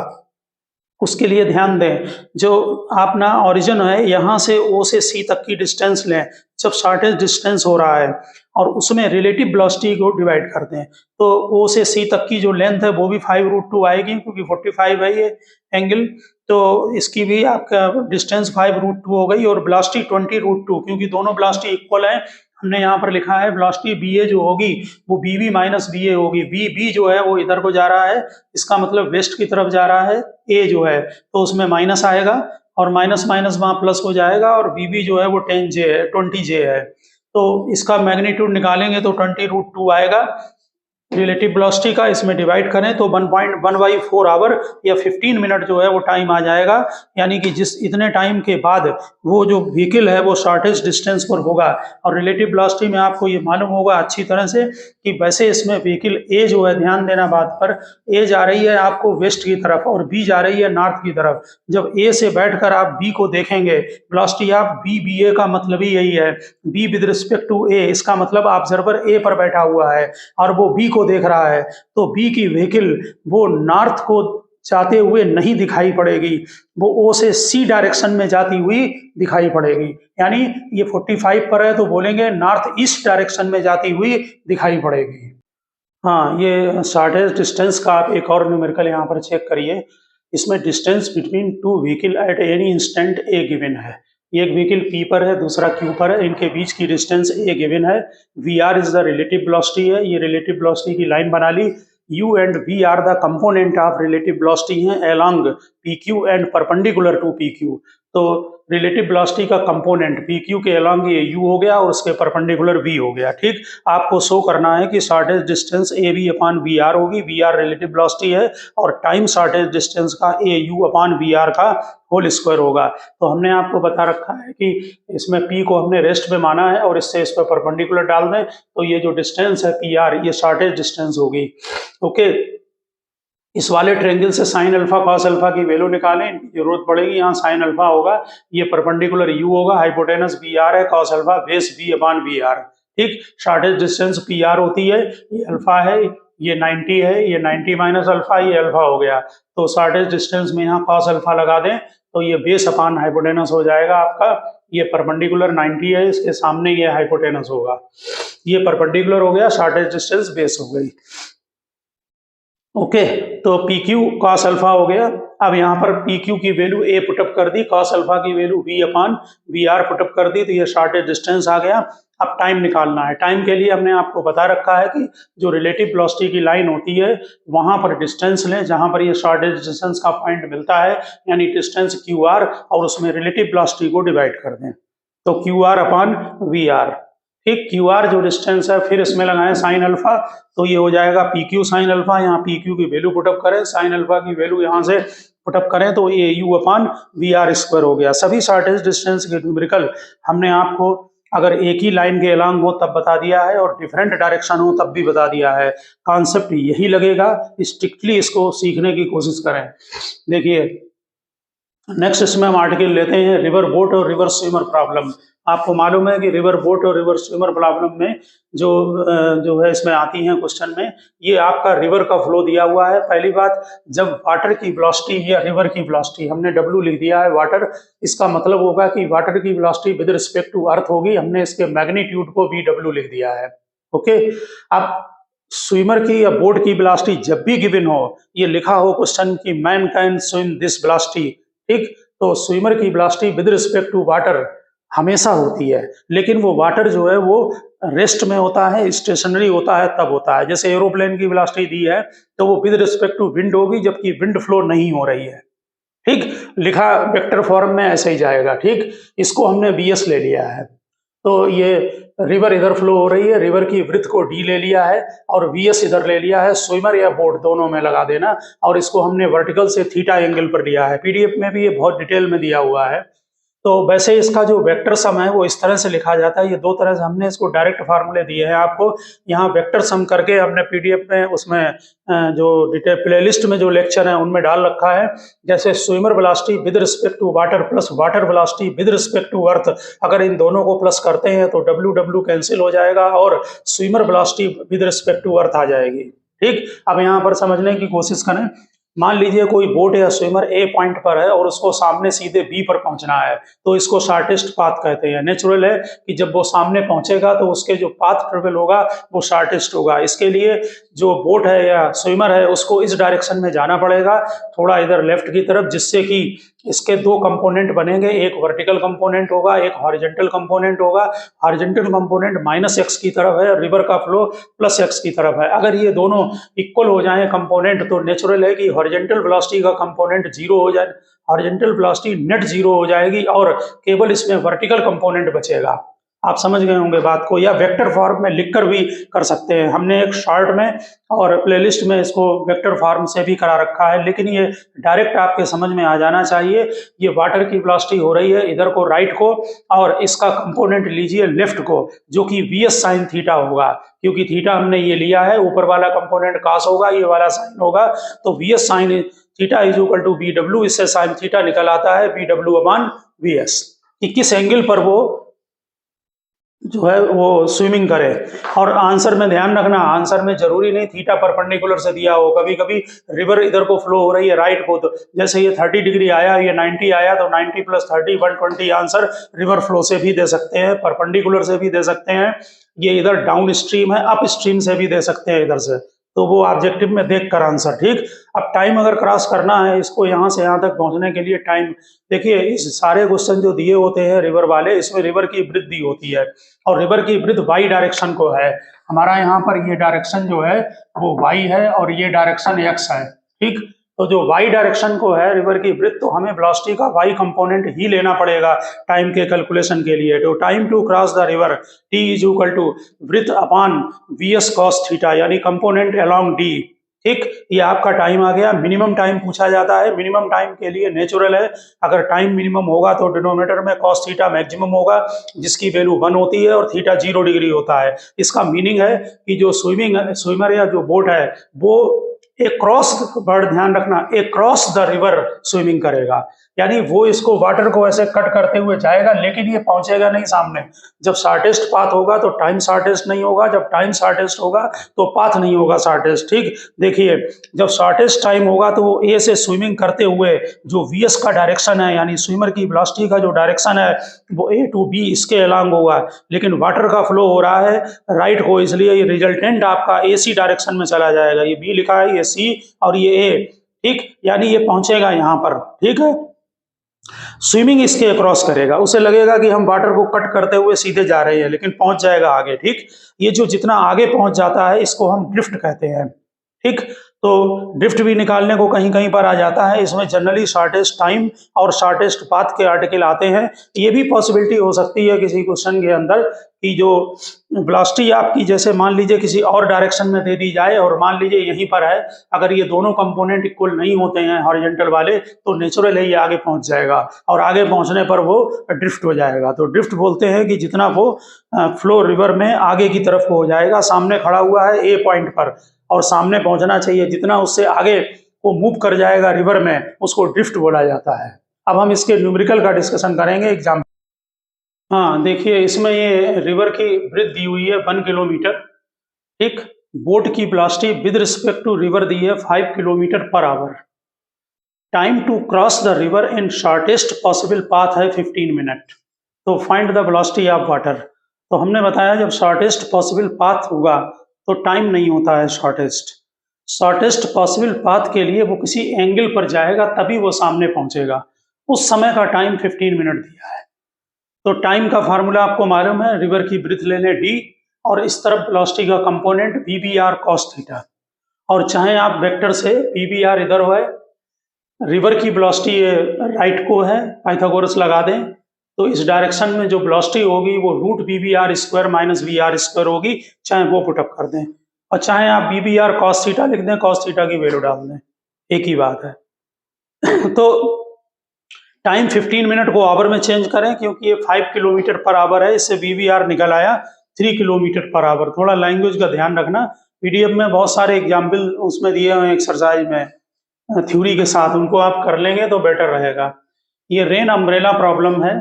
उसके लिए ध्यान दें, जो अपना ओरिजिन है यहाँ से ओ से सी तक की डिस्टेंस लें जब शॉर्टेज डिस्टेंस हो रहा है, और उसमें रिलेटिव वेलोसिटी को डिवाइड कर दें। तो ओ से सी तक की जो लेंथ है वो भी 5√2 आएगी क्योंकि 45 है ये एंगल। तो इसकी भी आपका डिस्टेंस 5√2 हो गई और वेलोसिटी 20√2, क्योंकि दोनों वेलोसिटी इक्वल है। हमने यहाँ पर लिखा है वेलोसिटी बी ए जो होगी वो B V minus B A होगी। बी बी जो है वो इधर को जा रहा है, इसका मतलब वेस्ट की तरफ जा रहा है। ए जो है तो उसमें माइनस आएगा और माइनस माइनस वहाँ प्लस हो जाएगा, और बी बी जो है वो 10J है, 20J है। तो इसका मैग्नीट्यूड निकालेंगे तो 20√2 आएगा रिलेटिव वेलोसिटी का। इसमें डिवाइड करें तो 1.1/4 आवर या 15 मिनट जो है वो टाइम आ जाएगा। यानी कि जिस इतने टाइम के बाद वो जो व्हीकल है वो शॉर्टेज डिस्टेंस पर होगा। और रिलेटिव वेलोसिटी में आपको ये मालूम होगा अच्छी तरह से कि वैसे इसमें व्हीकल ए जो है, ध्यान देना बात पर, ए जा रही है आपको वेस्ट की तरफ और बी जा रही है नॉर्थ की तरफ। जब ए से बैठकर आप बी को देखेंगे, वेलोसिटी ऑफ बी बी ए का मतलब ही यही है, बी विद रिस्पेक्ट टू ए। इसका मतलब ऑब्जर्वर ए पर बैठा हुआ है और वो बी को देख रहा है, तो बी की व्हीकल वो नॉर्थ को जाते हुए नहीं दिखाई पड़ेगी, वो ओ से सी डायरेक्शन में जाती हुई दिखाई पड़ेगी। यानी ये 45 पर है तो बोलेंगे नॉर्थ ईस्ट डायरेक्शन में जाती हुई दिखाई पड़ेगी। हाँ, ये शॉर्टेज डिस्टेंस का आप एक और न्यूमेरिकल यहाँ पर चेक करिए। इसमें distance between two vehicle at any instant A given है। एक व्हीकल पी पर है, दूसरा क्यू पर है, इनके बीच की डिस्टेंस ए गिवन है। V R is the relative velocity है, ये रिलेटिव वेलोसिटी की लाइन बना ली। U and V R the component of relative velocity हैं along P Q and perpendicular to P Q. तो रिलेटिव वेलोसिटी का component P Q के along ये यू हो गया और उसके परपेंडिकुलर वी हो गया, ठीक। आपको शो करना है कि shortest distance A V upon V R होगी। वी आर रिलेटिव वेलोसिटी है और टाइम शॉर्टेज डिस्टेंस का A U upon V R का होल स्क्वायर होगा। तो हमने आपको बता रखा है कि इसमें पी को हमने रेस्ट में माना है और इससे इस पर परपेंडिकुलर डाल दें तो ये जो डिस्टेंस है पी आर, ये शॉर्टेज डिस्टेंस होगी। ओके, इस वाले ट्रायंगल से साइन अल्फा कॉस अल्फा की वैल्यू निकालें, जरूरत पड़ेगी। यहाँ साइन अल्फा होगा, ये परपेंडिकुलर यू होगा, हाइपोटेनस बी आर है, cos alpha base B upon B R, ठीक। शॉर्टेज डिस्टेंस पी आर होती है, ये अल्फा है, ये 90 है, ये 90 माइनस अल्फा, ये अल्फा हो गया। तो शॉर्टेज डिस्टेंस में यहाँ कॉस अल्फा लगा दें तो ये बेस अपॉन हाइपोटेनस हो जाएगा आपका। ये परपेंडिकुलर 90 है, इसके सामने ये हाइपोटेनस होगा, ये परपेंडिकुलर हो गया, शॉर्टेज डिस्टेंस बेस हो गई। ओके, तो पी क्यू कॉस अल्फा हो गया। अब यहाँ पर पी क्यू की वैल्यू ए पुटअप कर दी, कॉस अल्फा की value V upon V R put up कर दी, तो ये शॉर्टेज डिस्टेंस आ गया। अब टाइम निकालना है। टाइम के लिए हमने आपको बता रखा है कि जो रिलेटिव वेलोसिटी की लाइन होती है वहां पर डिस्टेंस लें जहां पर ये शॉर्टेज डिस्टेंस का पॉइंट मिलता है, यानी डिस्टेंस क्यू आर, और उसमें रिलेटिव वेलोसिटी को डिवाइड कर दें, तो Q R upon V R. ठीक, क्यू आर जो डिस्टेंस है, फिर इसमें लगाएं साइन अल्फा, तो ये हो जाएगा पी क्यू साइन अल्फा। यहाँ पी क्यू की वैल्यू पुटअप करें, साइन अल्फा की वैल्यू यहाँ से पुटअप करें, तो ये U upon V R square हो गया। सभी शॉर्टेज डिस्टेंस के न्यूमेरिकल हमने आपको अगर एक ही लाइन के अलोंग हो तब बता दिया है, और डिफरेंट डायरेक्शन हो तब भी बता दिया है। कॉन्सेप्ट यही लगेगा, स्ट्रिक्टली इसको सीखने की कोशिश करें। देखिए नेक्स्ट इसमें हम आर्टिकल लेते हैं रिवर बोट और रिवर स्विमर प्रॉब्लम। आपको मालूम है कि रिवर बोट और रिवर स्विमर प्रॉब्लम में जो है इसमें आती हैं क्वेश्चन में, ये आपका रिवर का फ्लो दिया हुआ है। पहली बात, जब वाटर की वेलोसिटी या रिवर की वेलोसिटी, हमने डब्ल्यू लिख दिया है वाटर, इसका मतलब होगा कि वाटर की velocity with respect to earth होगी, हमने इसके मैग्नीट्यूड को भी डब्ल्यू लिख दिया है। ओके, अब स्विमर की या बोट की वेलोसिटी जब भी गिवन हो, ये लिखा हो क्वेश्चन की man can swim this velocity, ठीक, तो स्विमर की velocity with respect to water हमेशा होती है, लेकिन वो वाटर जो है वो रेस्ट में होता है, स्टेशनरी होता है तब होता है। जैसे एरोप्लेन की वेलोसिटी दी है तो वो विद रिस्पेक्ट टू विंड होगी, जबकि विंड फ्लो नहीं हो रही है। ठीक, लिखा वेक्टर फॉर्म में ऐसे ही जाएगा। ठीक, इसको हमने वीएस ले लिया है, तो ये रिवर इधर फ्लो हो रही है, रिवर की वृत्त को डी ले लिया है और वीएस इधर ले लिया है, स्विमर या बोट दोनों में लगा देना, और इसको हमने वर्टिकल से थीटा एंगल पर लिया है। पीडीएफ में भी ये बहुत डिटेल में दिया हुआ है। तो वैसे इसका जो वेक्टर सम है वो इस तरह से लिखा जाता है, ये दो तरह से हमने इसको डायरेक्ट फार्मूले दिए हैं आपको। यहाँ वेक्टर सम करके हमने पीडीएफ में उसमें जो डिटेल प्लेलिस्ट में जो लेक्चर है उनमें डाल रखा है। जैसे swimmer velocity with respect to water plus water velocity with respect to earth, अगर इन दोनों को प्लस करते हैं तो डब्ल्यू डब्ल्यू कैंसिल हो जाएगा और swimmer velocity with respect to earth आ जाएगी। ठीक, अब यहाँ पर समझने की कोशिश करें। मान लीजिए कोई बोट या स्विमर ए पॉइंट पर है और उसको सामने सीधे बी पर पहुंचना है, तो इसको शॉर्टेस्ट पाथ कहते हैं। नेचुरल है कि जब वो सामने पहुंचेगा तो उसके जो पाथ ट्रेवल होगा वो शॉर्टेस्ट होगा। इसके लिए जो बोट है या स्विमर है उसको इस डायरेक्शन में जाना पड़ेगा, थोड़ा इधर लेफ्ट की तरफ, जिससे कि इसके दो कंपोनेंट बनेंगे, एक वर्टिकल कंपोनेंट होगा, एक हॉरिजॉन्टल कंपोनेंट होगा। हॉरिजॉन्टल कंपोनेंट -x की तरफ है, रिवर का फ्लो +x की तरफ है। अगर ये दोनों इक्वल हो जाएं कंपोनेंट, तो नेचुरल है कि हॉरिजॉन्टल वेलोसिटी का कंपोनेंट 0 हो जाए, हॉरिजॉन्टल वेलोसिटी नेट 0 हो जाएगी और केवल इसमें वर्टिकल कंपोनेंट बचेगा। आप समझ गए होंगे बात को, या वेक्टर फॉर्म में लिखकर भी कर सकते हैं। हमने एक शॉर्ट में और प्लेलिस्ट में इसको वेक्टर फॉर्म से भी करा रखा है, लेकिन ये डायरेक्ट आपके समझ में आ जाना चाहिए। ये वाटर की वेलोसिटी हो रही है इधर को राइट को, और इसका कंपोनेंट लीजिए लेफ्ट को, जो कि वीएस साइन थीटा होगा, क्योंकि थीटा हमने ये लिया है, ऊपर वाला कंपोनेंट कॉस होगा, ये वाला साइन होगा, तो VS sine theta is equal to B W. इससे साइन थीटा निकल आता है B W upon V S, कि किस एंगल पर वो जो है वो स्विमिंग करे। और आंसर में ध्यान रखना, आंसर में जरूरी नहीं थीटा परपेंडिकुलर से दिया हो, कभी कभी रिवर इधर को फ्लो हो रही है राइट को, तो जैसे ये 30 डिग्री आया, ये 90 आया, तो 90 + 30 120 आंसर रिवर फ्लो से भी दे सकते हैं, परपेंडिकुलर से भी दे सकते हैं। ये इधर डाउन स्ट्रीम है, अप स्ट्रीम से भी दे सकते हैं इधर से, तो वो ऑब्जेक्टिव में देख कर आंसर। ठीक, अब टाइम अगर क्रॉस करना है इसको यहाँ से यहाँ तक पहुँचने के लिए टाइम, देखिए इस सारे क्वेश्चन जो दिए होते हैं रिवर वाले, इसमें रिवर की वृद्धि होती है, और रिवर की वृद्धि वाई डायरेक्शन को है। हमारा यहाँ पर ये डायरेक्शन जो है वो वाई है और ये डायरेक्शन एक्स है। ठीक, तो जो वाई डायरेक्शन को है रिवर की वृत्त, तो हमें वेलोसिटी का वाई कंपोनेंट ही लेना पड़ेगा टाइम के कैलकुलेशन के लिए। तो time to cross the river T is equal to वृत्त अपान वीएस कॉस थीटा, यानी कंपोनेंट अलोंग डी। ठीक, ये आपका टाइम आ गया। मिनिमम टाइम पूछा जाता है, मिनिमम टाइम के लिए नेचुरल है, अगर टाइम मिनिमम होगा तो डिनोमिनेटर में कॉस थीटा मैक्सिमम होगा, जिसकी वैल्यू 1 होती है और थीटा 0 डिग्री होता है। इसका मीनिंग है कि जो स्विमर या जो बोट है वो एक क्रॉस वर्ड ध्यान रखना, एक क्रॉस द रिवर स्विमिंग करेगा, यानी वो इसको वाटर को ऐसे कट करते हुए जाएगा, लेकिन ये पहुंचेगा नहीं सामने। जब शॉर्टेस्ट पाथ होगा तो टाइम शॉर्टेस्ट नहीं होगा, जब टाइम शॉर्टेस्ट होगा तो पाथ नहीं होगा शॉर्टेस्ट। ठीक, देखिए जब शॉर्टेस्ट टाइम होगा तो वो ए से स्विमिंग करते हुए जो वीएस का डायरेक्शन है, यानी स्विमर की वेलोसिटी का जो डायरेक्शन है वो ए टू बी इसके अलोंग होगा, लेकिन वाटर का फ्लो हो रहा है राइट को, इसलिए ये रिजल्टेंट आपका एसी डायरेक्शन में चला जाएगा। ये बी लिखा है, ये सी और ये ए, ठीक, यानी ये पहुंचेगा यहाँ पर, ठीक है, स्विमिंग इसके अक्रॉस करेगा, उसे लगेगा कि हम वाटर को कट करते हुए सीधे जा रहे हैं, लेकिन पहुंच जाएगा आगे, ठीक। ये जो जितना आगे पहुंच जाता है इसको हम ड्रिफ्ट कहते हैं, ठीक। तो ड्रिफ्ट भी निकालने को कहीं कहीं पर आ जाता है। इसमें जनरली शॉर्टेस्ट टाइम और शॉर्टेस्ट पाथ के आर्टिकल आते हैं। ये भी पॉसिबिलिटी हो सकती है किसी क्वेश्चन के अंदर कि जो वेलोसिटी आपकी जैसे मान लीजिए किसी और डायरेक्शन में दे दी जाए और मान लीजिए यहीं पर है, अगर ये दोनों कंपोनेंट इक्वल नहीं होते हैं हॉरिजॉन्टल वाले, तो नेचुरल है ये आगे पहुंच जाएगा और आगे पहुंचने पर वो ड्रिफ्ट हो जाएगा। तो ड्रिफ्ट बोलते हैं कि जितना वो फ्लो रिवर में आगे की तरफ हो जाएगा, सामने खड़ा हुआ है ए पॉइंट पर और सामने पहुंचना चाहिए, जितना उससे आगे वो मूव कर जाएगा रिवर में, उसको ड्रिफ्ट बोला जाता है। अब हम इसके न्यूमेरिकल का डिस्कशन करेंगे एग्जाम। हाँ, देखिए इसमें ये रिवर की ब्रीथ दी हुई है 1 किलोमीटर, ठीक। बोट की velocity with respect to river दी है 5 kilometre per hour. Time to cross the river in shortest possible path है 15 मिनट। तो find the velocity of water. तो हमने बताया जब शॉर्टेस्ट पॉसिबल पाथ होगा तो टाइम नहीं होता है शॉर्टेस्ट पॉसिबल पाथ के लिए वो किसी एंगल पर जाएगा तभी वो सामने पहुंचेगा। उस समय का टाइम 15 मिनट दिया है। तो टाइम का फार्मूला आपको मालूम है, रिवर की ब्रीथ ले लें डी और इस तरफ वेलोसिटी का component V B R cos theta, और चाहे आप वेक्टर से वी बी आर इधर है, रिवर की वेलोसिटी राइट को है, पाइथागोरस लगा दें, तो इस डायरेक्शन में जो वेलोसिटी होगी वो root V B R square minus V R square होगी, चाहे वो पुटअप कर दें, और चाहे आप V B R cos theta लिख दें, कॉस थीटा की वैल्यू डाल दें, एक ही बात है। तो टाइम 15 मिनट को आवर में चेंज करें क्योंकि ये 5 किलोमीटर पर आवर है, इससे वी बी आर निकल आया 3 किलोमीटर पर आवर। थोड़ा लैंग्वेज का ध्यान रखना, पीडीएफ में बहुत सारे एग्जाम्पल उसमें दिए हुए हैं एक्सरसाइज में थ्योरी के साथ, उनको आप कर लेंगे तो बेटर रहेगा। ये रेन अम्ब्रेला प्रॉब्लम है,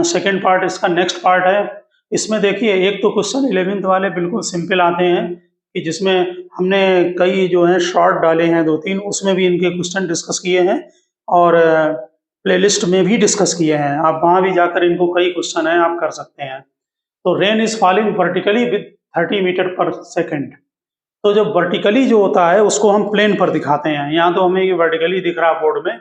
सेकेंड पार्ट इसका नेक्स्ट पार्ट है। इसमें देखिए एक तो क्वेश्चन 11th वाले बिल्कुल सिंपल आते हैं कि जिसमें हमने कई जो है शॉर्ट डाले हैं 2-3, उसमें भी इनके क्वेश्चन डिस्कस किए हैं और प्लेलिस्ट में भी डिस्कस किए हैं, आप वहां भी जाकर इनको कई क्वेश्चन हैं आप कर सकते हैं। तो rain is falling vertically with 30 metre per second. तो जब वर्टिकली जो होता है उसको हम प्लेन पर दिखाते हैं, यहाँ तो हमें ये वर्टिकली दिख रहा है बोर्ड में।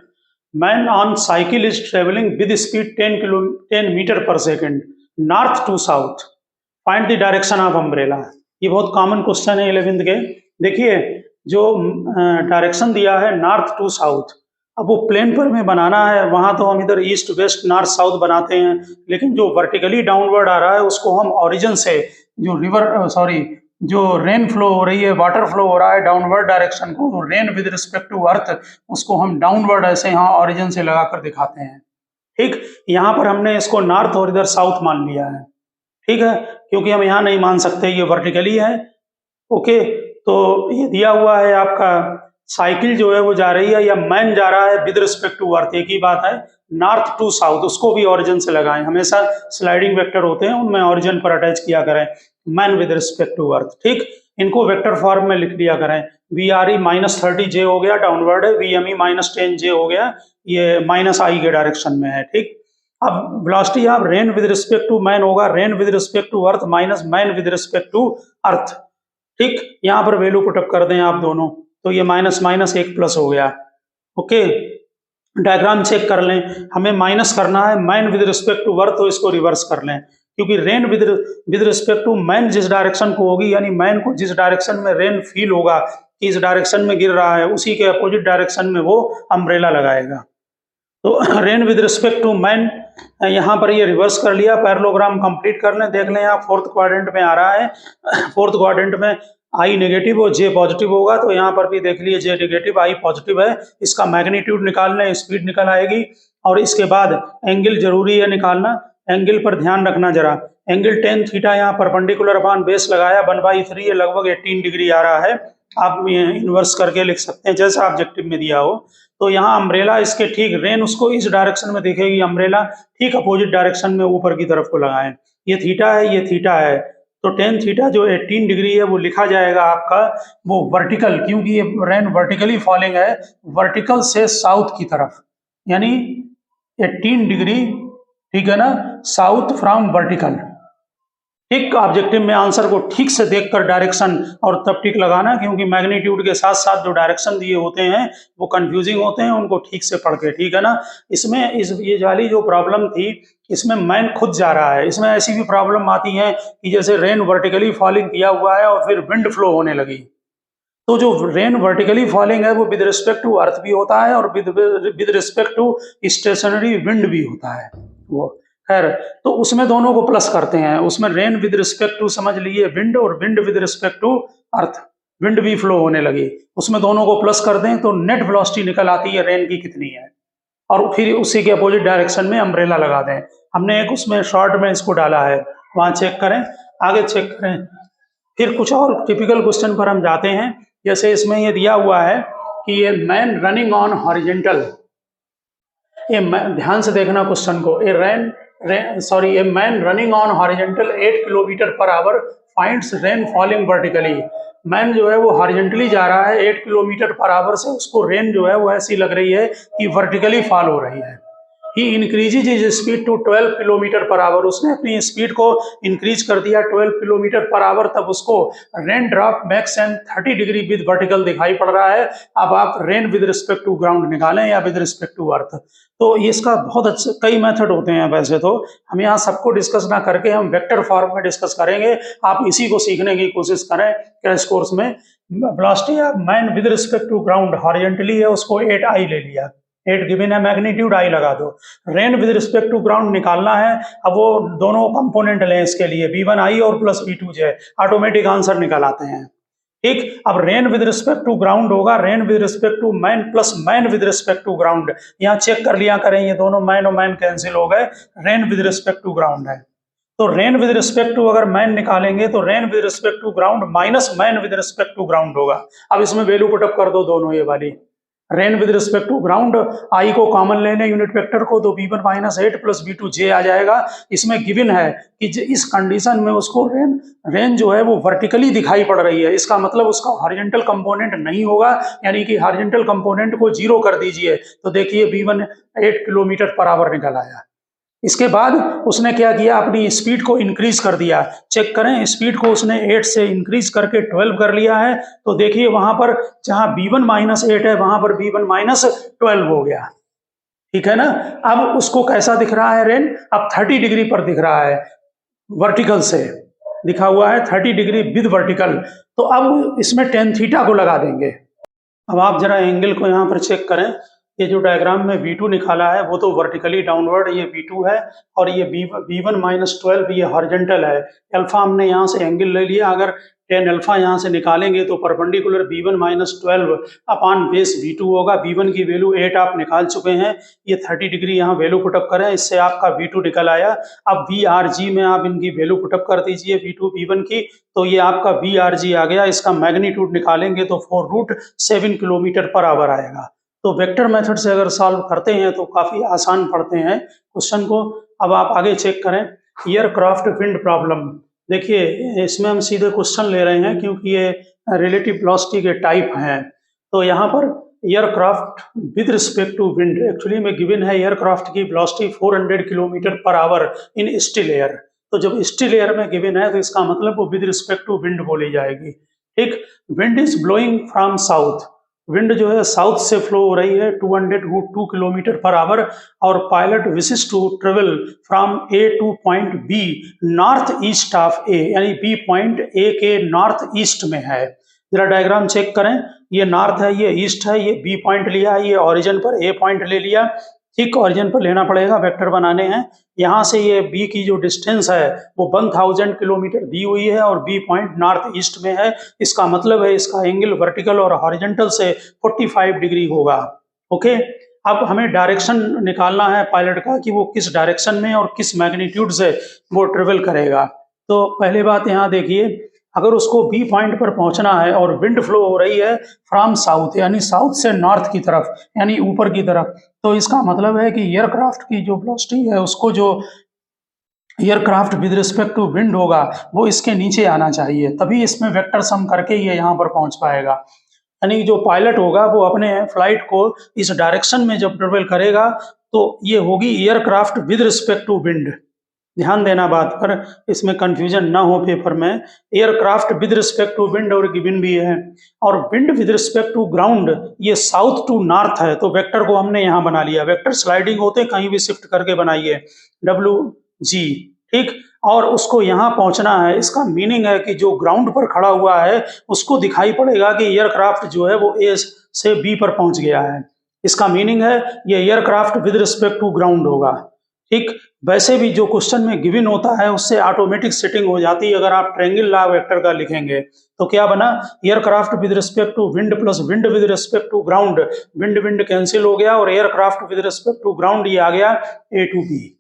Man on cycle is travelling with speed 10 metre per second north to south, find the direction of umbrella. ये बहुत कॉमन क्वेश्चन है 11th के। देखिए जो डायरेक्शन दिया है नॉर्थ टू साउथ, अब वो प्लेन पर में बनाना है, वहां तो हम इधर ईस्ट वेस्ट नॉर्थ साउथ बनाते हैं, लेकिन जो वर्टिकली डाउनवर्ड आ रहा है उसको हम ओरिजिन से जो रेन फ्लो हो रही है, वाटर फ्लो हो रहा है डाउनवर्ड डायरेक्शन को, तो rain with respect to earth उसको हम डाउनवर्ड ऐसे यहाँ ओरिजिन से लगाकर दिखाते हैं, ठीक। यहाँ पर हमने इसको नॉर्थ और इधर साउथ मान लिया है, ठीक है, क्योंकि हम यहाँ नहीं मान सकते, ये वर्टिकली है, ओके। तो ये दिया हुआ है आपका साइकिल जो है वो जा रही है या मैन जा रहा है विद रिस्पेक्ट टू अर्थ, एक ही बात है, नॉर्थ टू साउथ, उसको भी ओरिजिन से लगाएं, हमेशा स्लाइडिंग वेक्टर होते हैं उनमें ओरिजिन पर अटैच किया करें, man with respect to earth, ठीक। इनको वेक्टर फॉर्म में लिख दिया करें, वी आर ई -30 जे हो गया डाउनवर्ड है, वी एम ई -10 जे हो गया, ये -i के डायरेक्शन में है, ठीक। अब velocity of rain with respect to man होगा rain with respect to earth minus man with respect to earth, ठीक। यहाँ पर वैल्यू पुटअप कर दें आप दोनों, तो ये माइनस माइनस 1 प्लस हो गया, ओके। डायग्राम चेक कर लें, हमें माइनस करना है man with respect to earth, तो इसको रिवर्स कर लें, क्योंकि rain with respect to man जिस डायरेक्शन को होगी, यानी मैन को जिस डायरेक्शन में रेन फील होगा कि इस डायरेक्शन में गिर रहा है, उसी के अपोजिट डायरेक्शन में वो अम्ब्रेला लगाएगा। तो rain with respect to man, यहाँ पर ये रिवर्स कर लिया, पैरेललोग्राम कंप्लीट कर लें, देख लें यहाँ 4th क्वाड्रेंट में आ रहा है, 4th क्वाड्रेंट में आई नेगेटिव और जे पॉजिटिव होगा, तो यहाँ पर भी देख लिए जे नेगेटिव आई पॉजिटिव है, इसका मैग्नीट्यूड निकाल लें, स्पीड निकल आएगी, और इसके बाद एंगल जरूरी है निकालना, एंगल पर ध्यान रखना जरा, एंगल tan थीटा यहाँ परपेंडिकुलर अपॉन बेस लगाया 1/3 है, लगभग 18 डिग्री आ रहा है, आप इन्वर्स करके लिख सकते हैं जैसा ऑब्जेक्टिव में दिया हो। तो यहाँ अम्ब्रेला इसके ठीक, रेन उसको इस डायरेक्शन में दिखेगी, अम्ब्रेला ठीक अपोजिट डायरेक्शन में ऊपर की तरफ को लगाएं, ये थीटा है ये थीटा है, तो tan थीटा जो 18 डिग्री है वो लिखा जाएगा आपका वो वर्टिकल, क्योंकि ये रेन वर्टिकली फॉलिंग है, वर्टिकल से साउथ की तरफ, यानी 18 डिग्री, ठीक है ना, साउथ फ्रॉम वर्टिकल, ठीक ऑब्जेक्टिव में आंसर को ठीक से देखकर डायरेक्शन और तब टिक लगाना, क्योंकि मैग्नीट्यूड के साथ साथ जो डायरेक्शन दिए होते हैं वो कंफ्यूजिंग होते हैं, उनको ठीक से पढ़ के, ठीक है ना। इसमें ये वाली जो प्रॉब्लम थी, इसमें मैन खुद जा रहा है। इसमें ऐसी भी प्रॉब्लम आती है कि जैसे रेन वर्टिकली फॉलिंग किया हुआ है और फिर विंड फ्लो होने लगी, तो जो रेन वर्टिकली फॉलिंग है वो विद रिस्पेक्ट टू अर्थ भी होता है और with respect to stationary wind भी होता है वो। खैर, तो उसमें दोनों को प्लस करते हैं। उसमें रेन विद रिस्पेक्ट टू समझ लीजिए विंड, और wind with respect to earth, wind भी फ्लो होने लगी। उसमें दोनों को प्लस कर दें तो नेट वेलोसिटी निकल आती है रेन की कितनी है, और फिर उसी के अपोजिट डायरेक्शन में अम्ब्रेला लगा दें। हमने एक उसमें शॉर्ट में इसको डाला है, वहां चेक करें, आगे चेक करें। फिर कुछ और टिपिकल क्वेश्चन पर हम जाते हैं। जैसे इसमें ये दिया हुआ है कि ये मैन रनिंग ऑन हॉरिजेंटल, ये ध्यान से देखना क्वेश्चन को। A man running on horizontal 8 kilometre per our finds rain falling vertically. Man जो है वो हॉरिजेंटली जा रहा है 8 किलोमीटर पर आवर से, उसको रेन जो है वो ऐसी लग रही है कि वर्टिकली फॉल हो रही है। He increases his speed to 12 kilometre per hour, उसने अपनी स्पीड को इंक्रीज कर दिया 12 किलोमीटर पर आवर, तब उसको rain drop makes and 30 degree with vertical दिखाई पड़ रहा है। अब आप rain with respect to ground निकालें या विद रिस्पेक्ट टू अर्थ। तो इसका बहुत अच्छे कई मेथड होते हैं। वैसे तो हम यहाँ सबको डिस्कस ना करके हम वेक्टर फॉर्म में डिस्कस करेंगे। आप इसी को सीखने की कोशिश करें क्रैश कोर्स में। Velocity of man with respect to ground horizontally है, उसको 8I ले लिया, 8 गिवन है, मैग्नीट्यूड I लगा दो। Rain with respect to ground निकालना है, अब वो दोनों कंपोनेंट लें इसके लिए, V1I और प्लस V2J, ऑटोमेटिक आंसर निकल आते हैं। ठीक, अब rain with respect to ground होगा rain with respect to man plus man with respect to ground. यहाँ चेक कर लिया करें, ये दोनों मैन और मैन कैंसिल हो गए, rain with respect to ground है। तो रेन विद रिस्पेक्ट टू अगर मैन निकालेंगे तो rain with respect to ground minus man with respect to ground होगा। अब इसमें वैल्यू पुटअप कर दो दोनों, ये वाली rain with respect to ground, I को कॉमन लेने यूनिट वेक्टर को, तो V1 माइनस 8 प्लस V2J आ जाएगा। इसमें गिवन है कि इस कंडीशन में उसको रेन जो है वो वर्टिकली दिखाई पड़ रही है, इसका मतलब उसका हॉरिजॉन्टल कंपोनेंट नहीं होगा, यानी कि हॉरिजॉन्टल कंपोनेंट को 0 कर दीजिए। तो देखिए V1 8 किलोमीटर पर आवर निकल आया। इसके बाद उसने क्या किया, अपनी स्पीड को इंक्रीज कर दिया। चेक करें, स्पीड को उसने 8 से इंक्रीज करके 12 कर लिया है। तो देखिए वहां पर जहां V1 माइनस 8 है वहां पर V1 माइनस 12 हो गया, ठीक है ना। अब उसको कैसा दिख रहा है रेन, अब 30 डिग्री पर दिख रहा है, वर्टिकल से दिखा हुआ है 30 डिग्री विद वर्टिकल। तो अब इसमें tan थीटा को लगा देंगे। अब आप जरा एंगल को यहाँ पर चेक करें, ये जो डायग्राम में V2 निकाला है वो तो वर्टिकली डाउनवर्ड ये V2 है, और ये V1 माइनस 12 ये हॉरिजॉन्टल है। अल्फा हमने यहाँ से एंगल ले लिया, अगर tan अल्फा यहाँ से निकालेंगे तो परपेंडिकुलर V1 माइनस 12 अपान बेस V2 होगा। V1 की वैल्यू 8 आप निकाल चुके हैं, ये 30 डिग्री यहाँ वैल्यू पुटअप करें, इससे आपका V2 निकल आया। अब VRG में आप इनकी वैल्यू पुटअप कर दीजिए V2 V1 की, तो ये आपका VRG आ गया। इसका मैग्नीट्यूड निकालेंगे तो 4√7 किलोमीटर पर आवर आएगा। तो वेक्टर मेथड से अगर सॉल्व करते हैं तो काफी आसान पढ़ते हैं क्वेश्चन को। अब आप आगे चेक करें, एयरक्राफ्ट विंड प्रॉब्लम। देखिए इसमें हम सीधे क्वेश्चन ले रहे हैं क्योंकि ये रिलेटिव वेलोसिटी के टाइप हैं। तो यहाँ पर aircraft with respect to wind, actually में गिवन है एयरक्राफ्ट की velocity 400 kilometre per hour in still air. तो जब स्टिल एयर में गिवन है तो इसका मतलब वो विद रिस्पेक्ट टू विंड बोली जाएगी। ठीक, wind is blowing from south, wind जो है साउथ से फ्लो हो रही है 202 किलोमीटर पर आवर, और pilot wishes to travel from A to point B north east of A, यानी बी पॉइंट ए के नॉर्थ ईस्ट में है। जरा डायग्राम चेक करें, ये नॉर्थ है, ये ईस्ट है, ये बी पॉइंट लिया है, ये ओरिजिन पर ए पॉइंट ले लिया। ठीक, ओरिजिन पर लेना पड़ेगा, वेक्टर बनाने हैं। यहाँ से ये बी की जो डिस्टेंस है वो 1000 किलोमीटर दी हुई है और बी पॉइंट नॉर्थ ईस्ट में है। इसका मतलब है इसका एंगल वर्टिकल और हॉरिजॉन्टल से 45 डिग्री होगा। ओके, अब हमें डायरेक्शन निकालना है पायलट का कि वो किस डायरेक्शन में और किस मैग्नीट्यूड से वो ट्रेवल करेगा। तो पहले बात यहाँ देखिए, अगर उसको बी पॉइंट पर पहुंचना है और विंड फ्लो हो रही है फ्रॉम साउथ, यानी साउथ से नॉर्थ की तरफ, यानी ऊपर की तरफ, तो इसका मतलब है कि एयरक्राफ्ट की जो वेलोसिटी है उसको जो aircraft with respect to wind होगा वो इसके नीचे आना चाहिए, तभी इसमें वेक्टर सम करके ये यहाँ पर पहुंच पाएगा। यानी जो पायलट होगा वो अपने फ्लाइट को इस डायरेक्शन में जब ट्रेवल करेगा तो ये होगी aircraft with respect to wind. ध्यान देना बात पर, इसमें कंफ्यूजन ना हो पेपर में। Aircraft with respect to wind और गिवन भी है, और wind with respect to ground ये साउथ टू नॉर्थ है, तो वेक्टर को हमने यहाँ बना लिया। वेक्टर स्लाइडिंग होते हैं, कहीं भी शिफ्ट करके बनाइए, डब्ल्यू जी, ठीक। और उसको यहाँ पहुंचना है, इसका मीनिंग है कि जो ग्राउंड पर खड़ा हुआ है उसको दिखाई पड़ेगा कि एयरक्राफ्ट जो है वो ए से बी पर पहुंच गया है। इसका मीनिंग है ये aircraft with respect to ground होगा, ठीक। वैसे भी जो क्वेश्चन में गिवन होता है उससे ऑटोमेटिक सेटिंग हो जाती है। अगर आप ट्रायंगल लॉ वेक्टर का लिखेंगे तो क्या बना, aircraft with respect to wind plus wind with respect to ground, wind wind cancel हो गया और aircraft with respect to ground ये आ गया ए टू बी।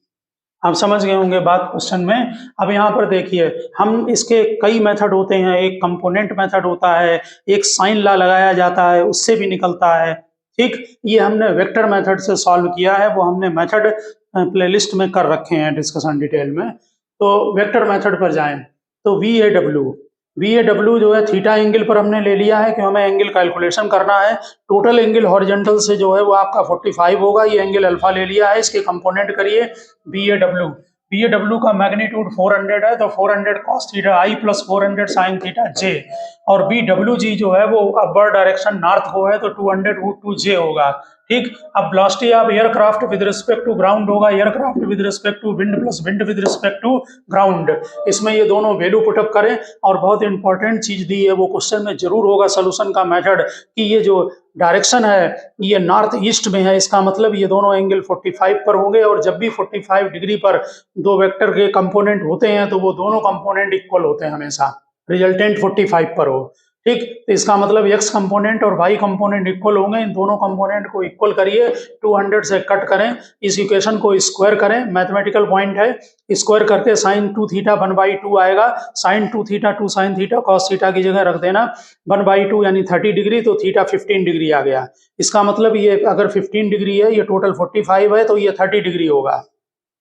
आप समझ गए होंगे बात क्वेश्चन में। अब यहाँ पर देखिए, हम इसके कई मेथड होते हैं, एक कंपोनेंट मेथड होता है, एक साइन लॉ लगाया जाता है उससे भी निकलता है, ठीक। ये हमने वेक्टर मेथड से सॉल्व किया है, वो हमने मेथड प्लेलिस्ट में कर रखे हैं डिस्कशन डिटेल में। तो वेक्टर मेथड पर जाएं तो वी ए डब्ल्यू जो है थीटा एंगल पर हमने ले लिया है कि हमें एंगल कैलकुलेशन करना है। टोटल एंगल हॉरिजॉन्टल से जो है वो आपका 45 होगा, ये एंगल अल्फा ले लिया है। इसके कंपोनेंट करिए बी ए डब्ल्यू का मैग्नीट्यूड 400 है, तो 400 cos थीटा आई प्लस 400 sin थीटा जे, और बी डब्ल्यू जी जो है वो अपवर्ड डायरेक्शन नॉर्थ को है तो 200√2 होगा, ठीक। अब velocity of aircraft with respect to ground होगा aircraft with respect to wind plus wind with respect to ground. इसमें ये दोनों वैल्यू पुटअप करें, और बहुत इंपॉर्टेंट चीज दी है वो क्वेश्चन में जरूर होगा सोल्यूशन का मेथड, कि ये जो डायरेक्शन है ये नॉर्थ ईस्ट में है, इसका मतलब ये दोनों एंगल 45 पर होंगे, और जब भी 45 डिग्री पर दो वेक्टर के कंपोनेंट होते हैं तो वो दोनों कंपोनेंट इक्वल होते हैं हमेशा, रिजल्टेंट 45 पर हो, ठीक। तो इसका मतलब x कंपोनेंट और y कंपोनेंट इक्वल होंगे, इन दोनों कंपोनेंट को इक्वल करिए, 200 से कट करें, इस इक्वेशन को स्क्वायर करें, मैथमेटिकल पॉइंट है, स्क्वायर करके साइन 2 थीटा 1/2 आएगा, sine 2 theta 2 sine theta cos theta की जगह रख देना 1/2 यानी 30 डिग्री, तो थीटा 15 डिग्री आ गया। इसका मतलब ये अगर 15 डिग्री है, ये टोटल 45 है, तो ये 30 डिग्री होगा,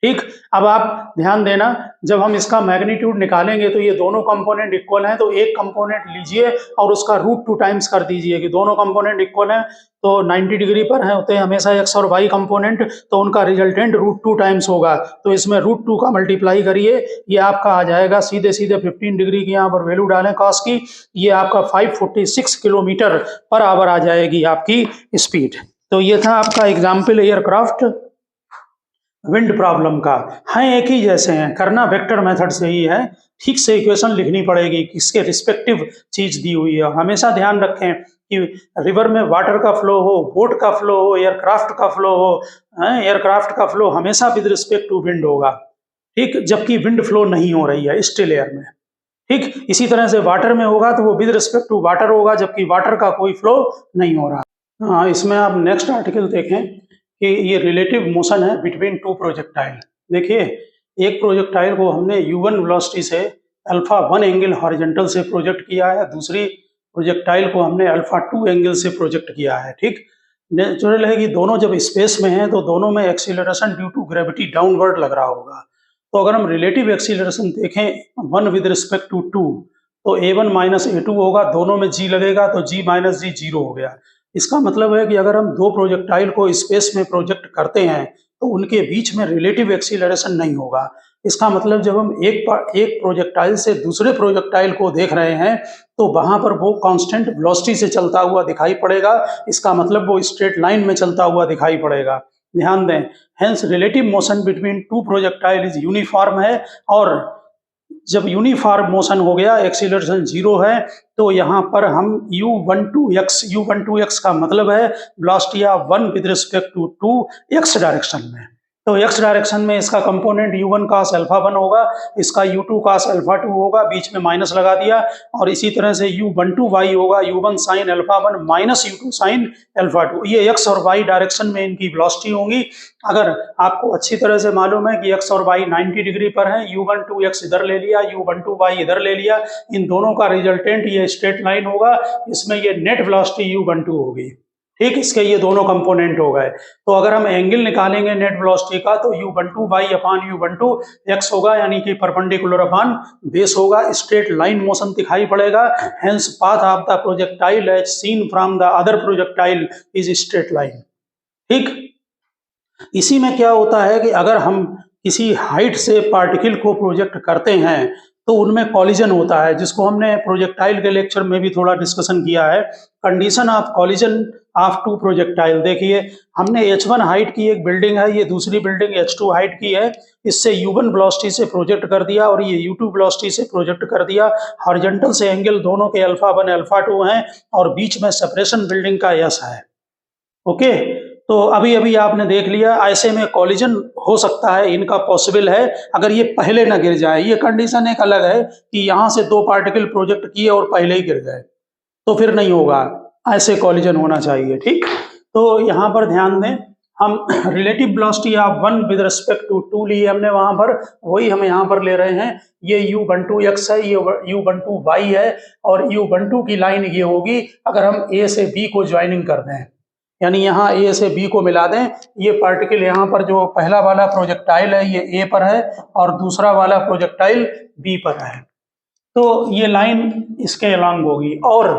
ठीक। अब आप ध्यान देना, जब हम इसका मैग्नीट्यूड निकालेंगे तो ये दोनों कंपोनेंट इक्वल हैं, तो एक कंपोनेंट लीजिए और उसका √2 टाइम्स कर दीजिए कि दोनों कंपोनेंट इक्वल हैं, तो 90 डिग्री पर है होते हैं हमेशा x और y कंपोनेंट, तो उनका रिजल्टेंट √2 टाइम्स होगा, तो इसमें √2 का मल्टीप्लाई करिए, ये आपका आ जाएगा सीधे सीधे 15 डिग्री की यहाँ पर वैल्यू डालें कॉस की, ये आपका 546 किलोमीटर पर आवर आ जाएगी आपकी स्पीड। तो ये था आपका एग्जाम्पल एयरक्राफ्ट विंड प्रॉब्लम का। हैं एक ही जैसे हैं, करना वेक्टर मेथड से ही है, ठीक से इक्वेशन लिखनी पड़ेगी, किसके रिस्पेक्टिव चीज दी हुई है। हमेशा ध्यान रखें कि रिवर में वाटर का फ्लो हो, बोट का फ्लो हो, एयरक्राफ्ट का फ्लो हो, एयरक्राफ्ट का फ्लो हमेशा विद रिस्पेक्ट टू विंड होगा, ठीक, जबकि विंड फ्लो नहीं हो रही है स्टिल एयर में, ठीक। इसी तरह से वाटर में होगा तो वो विद रिस्पेक्ट टू वाटर होगा, जबकि वाटर का कोई फ्लो नहीं हो रहा। हाँ, इसमें आप नेक्स्ट आर्टिकल देखें कि ये रिलेटिव मोशन है बिटवीन टू प्रोजेक्टाइल। देखिए, एक प्रोजेक्टाइल को हमने u1 वेलोसिटी से α1 एंगल हॉरिजॉन्टल से प्रोजेक्ट किया है, दूसरी प्रोजेक्टाइल को हमने α2 एंगल से प्रोजेक्ट किया है, ठीक। नेचुरल है कि दोनों जब स्पेस में हैं तो दोनों में acceleration due to gravity downward लग रहा होगा। तो अगर हम रिलेटिव एक्सीलरेशन देखें 1 विद रिस्पेक्ट टू 2, तो a1 माइनस a2 होगा, दोनों में g लगेगा तो g माइनस जी 0 हो गया। इसका मतलब है कि अगर हम दो प्रोजेक्टाइल को स्पेस में प्रोजेक्ट करते हैं तो उनके बीच में रिलेटिव एक्सीलरेशन नहीं होगा। इसका मतलब जब हम एक प्रोजेक्टाइल से दूसरे प्रोजेक्टाइल को देख रहे हैं तो वहां पर वो कांस्टेंट वेलोसिटी से चलता हुआ दिखाई पड़ेगा, इसका मतलब वो स्ट्रेट लाइन में चलता हुआ दिखाई पड़ेगा। ध्यान दें, hence relative motion between two projectile is uniform है, और जब यूनिफॉर्म मोशन हो गया, एक्सीलरेशन 0 है, तो यहाँ पर हम u12x का मतलब है velocity of 1 with respect to 2x direction में। तो x डायरेक्शन में इसका कंपोनेंट u1 cos α1 होगा, इसका u2 cos α2 होगा, बीच में माइनस लगा दिया, और इसी तरह से u12y होगा u1 sin α1 minus u2 sin α2। ये x और y डायरेक्शन में इनकी वेलोसिटी होंगी। अगर आपको अच्छी तरह से मालूम है कि x और y 90 डिग्री पर है, u12x इधर ले लिया, u12y इधर ले लिया, इन दोनों का रिजल्टेंट ये स्ट्रेट लाइन होगा, इसमें ये नेट वेलोसिटी u12 होगी, ठीक। इसके ये दोनों कंपोनेंट हो गए। तो अगर हम एंगल निकालेंगे नेट वेलोसिटी का तो u12y अपान u12x होगा, यानी कि परपेंडिकुलर अपान बेस होगा, स्ट्रेट लाइन मोशन दिखाई पड़ेगा। Hence path of the projectile as seen from the other projectile is straight line, ठीक। इसी में क्या होता है कि अगर हम किसी हाइट से पार्टिकल को प्रोजेक्ट करते हैं तो उनमें कॉलिजन होता है, जिसको हमने प्रोजेक्टाइल के लेक्चर में भी थोड़ा डिस्कशन किया है। Condition of collision of two projectile, देखिए हमने h1 हाइट की एक बिल्डिंग है, ये दूसरी बिल्डिंग h2 हाइट की है, इससे u1 वेलोसिटी से प्रोजेक्ट कर दिया और ये u2 वेलोसिटी से प्रोजेक्ट कर दिया। हॉरिजॉन्टल से एंगल दोनों के α1 α2 हैं और बीच में सेपरेशन बिल्डिंग का यस है। ओके, तो अभी अभी आपने देख लिया, ऐसे में कॉलिजन हो सकता है, इनका पॉसिबल है अगर ये पहले ना गिर जाए। ये कंडीशन एक अलग है कि यहाँ से दो पार्टिकल प्रोजेक्ट किए और पहले ही गिर गए तो फिर नहीं होगा, ऐसे कॉलिजन होना चाहिए। ठीक, तो यहाँ पर ध्यान दें, हम relative velocity of one with respect to two लिए हमने वहां पर, वही हम यहाँ पर ले रहे हैं। ये u12 x है, ये u12 y है और u12 की लाइन ये होगी अगर हम a से b को ज्वाइनिंग कर दें, यानी यहाँ A से B को मिला दें। ये पार्टिकल यहाँ पर जो पहला वाला प्रोजेक्टाइल है ये A पर है और दूसरा वाला प्रोजेक्टाइल B पर है, तो ये लाइन इसके अलॉन्ग होगी। और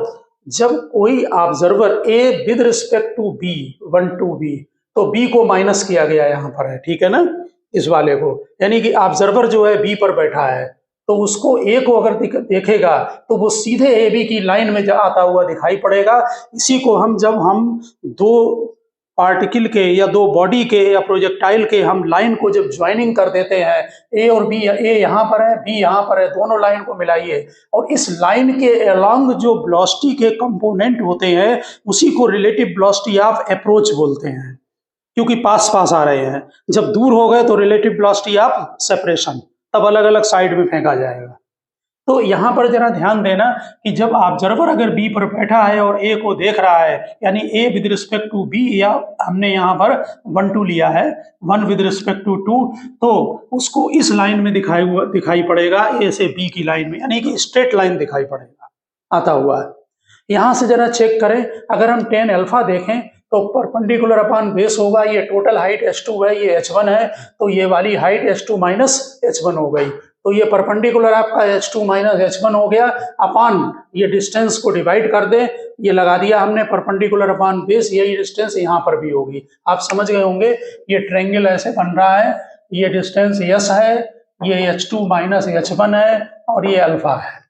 जब कोई observer A with respect to B 12B, तो B को माइनस किया गया यहाँ पर है, ठीक है ना, इस वाले को, यानी कि ऑब्जर्वर जो है B पर बैठा है तो उसको A को अगर देखेगा तो वो सीधे AB की लाइन में आता हुआ दिखाई पड़ेगा। इसी को हम जब हम दो पार्टिकल के या दो बॉडी के या प्रोजेक्टाइल के हम लाइन को जब ज्वाइनिंग कर देते हैं, A और B, A यहाँ पर है B यहाँ पर है, दोनों लाइन को मिलाइए और इस लाइन के अलोंग जो वेलोसिटी के कंपोनेंट होते हैं उसी को रिलेटिव वेलोसिटी ऑफ अप्रोच बोलते हैं, क्योंकि पास पास आ रहे हैं। जब दूर हो गए तो रिलेटिव वेलोसिटी ऑफ सेपरेशन, तब अलग अलग साइड में फेंका जाएगा। तो यहाँ पर जरा ध्यान देना कि जब ऑब्जर्वर अगर B पर बैठा है और A को देख रहा है, यानी A with respect to B, या हमने यहाँ पर 1 2 लिया है 1 विद रिस्पेक्ट टू 2, तो उसको इस लाइन में दिखाई पड़ेगा, A से B की लाइन में, यानी कि स्ट्रेट लाइन दिखाई पड़ेगा आता हुआ है। यहाँ से जरा चेक करें, अगर हम tan अल्फा देखें तो परपेंडिकुलर अपॉन बेस होगा, ये टोटल हाइट h2 है, ये h1 है, तो ये वाली हाइट h2 माइनस h1 हो गई, तो ये परपेंडिकुलर आपका h2 माइनस h1 हो गया। अपॉन ये डिस्टेंस को डिवाइड कर दे, ये लगा दिया हमने परपेंडिकुलर अपॉन बेस, यही डिस्टेंस यहाँ पर भी होगी। आप समझ गए होंगे, ये ट्रायंगल ऐसे बन रहा है, ये डिस्टेंस यस है, ये h2 माइनस h1 है और ये अल्फा है।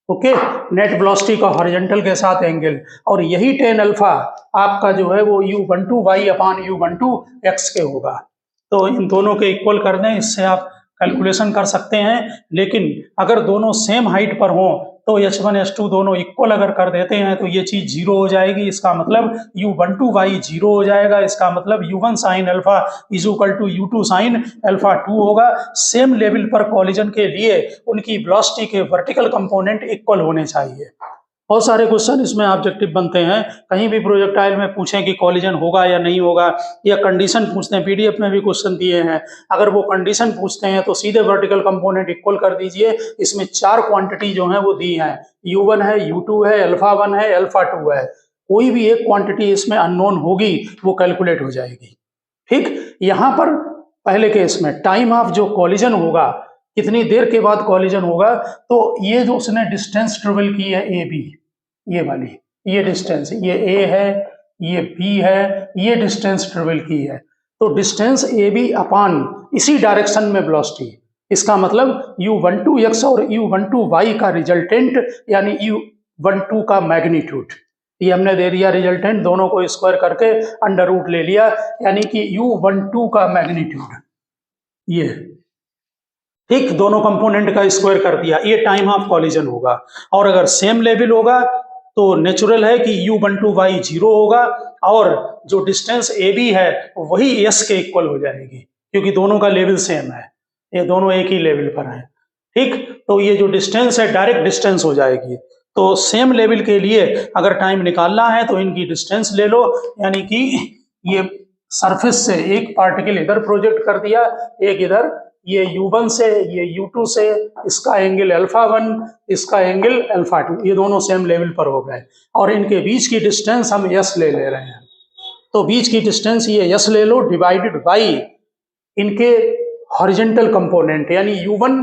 ओके, नेट वेलोसिटी का हॉरिजॉन्टल के साथ एंगल, और यही tan अल्फा आपका जो है वो u12y अपॉन u12x के होगा। तो इन दोनों के इक्वल कर दें, इससे आप कैलकुलेशन कर सकते हैं। लेकिन अगर दोनों सेम हाइट पर हों तो h1 h2 दोनों इक्वल अगर कर देते हैं तो ये चीज जीरो हो जाएगी, इसका मतलब u12y जीरो हो जाएगा, इसका मतलब u1 sine alpha is equal to u2 sine alpha 2 होगा। सेम लेवल पर कॉलिजन के लिए उनकी वेलोसिटी के वर्टिकल कंपोनेंट इक्वल होने चाहिए। बहुत सारे क्वेश्चन इसमें ऑब्जेक्टिव बनते हैं, कहीं भी प्रोजेक्टाइल में पूछें कि कॉलिजन होगा या नहीं होगा, या कंडीशन पूछते हैं, पीडीएफ में भी क्वेश्चन दिए हैं, अगर वो कंडीशन पूछते हैं तो सीधे वर्टिकल कंपोनेंट इक्वल कर दीजिए। इसमें 4 क्वांटिटी जो है वो दी हैं, u1 है, u2 है, अल्फा 1 है, अल्फा 2 है, कोई भी एक क्वांटिटी इसमें अननोन होगी वो कैलकुलेट हो जाएगी। ठीक, यहाँ पर पहले केस में टाइम ऑफ जो कॉलिजन होगा, कितनी देर के बाद कॉलिजन होगा, तो ये जो उसने डिस्टेंस ट्रेवल की है ए बी, ये वाली, ये डिस्टेंस, ये ए है, ये बी है, ये डिस्टेंस ट्रेवल की है, तो डिस्टेंस ए बी अपॉन इसी डायरेक्शन में वेलोसिटी, इसका मतलब u12x और u12y का रिजल्टेंट यानी u12 का मैग्नीट्यूड, ये हमने दे दिया रिजल्टेंट, दोनों को स्क्वायर करके अंडर रूट ले लिया, यानी कि u12 का मैग्नीट्यूड ये, ठीक, दोनों कंपोनेंट का स्क्वायर कर दिया, ये टाइम ऑफ कॉलिजन होगा। और अगर सेम लेवल होगा तो नेचुरल है कि u12y जीरो होगा और जो डिस्टेंस AB है वही s के इक्वल हो जाएगी, क्योंकि दोनों का लेवल सेम है, ये दोनों एक ही लेवल पर हैं। ठीक, तो ये जो डिस्टेंस है डायरेक्ट डिस्टेंस हो जाएगी। तो सेम लेवल के लिए अगर टाइम निकालना है तो इनकी डिस्टेंस ले लो, यानी कि ये सरफेस से एक पार्टिकल इधर प्रोजेक्ट कर दिया, एक इधर, ये u1 से, ये u2 से, इसका एंगल α1, इसका एंगल α2, ये दोनों सेम लेवल पर हो गए, और इनके बीच की डिस्टेंस हम s ले रहे हैं, तो बीच की डिस्टेंस ये s ले लो डिवाइडेड बाई इनके हॉरिजॉन्टल कंपोनेंट, यानी u1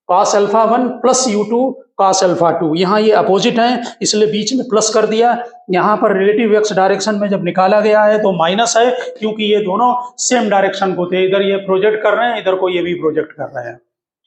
cos alpha 1 plus U2 cos alpha 2। यहाँ ये अपोजिट हैं इसलिए बीच में प्लस कर दिया। यहाँ पर रिलेटिव एक्स डायरेक्शन में जब निकाला गया है तो माइनस है, क्योंकि ये दोनों सेम डायरेक्शन को थे, इधर ये प्रोजेक्ट कर रहे हैं, इधर को ये भी प्रोजेक्ट कर रहे हैं।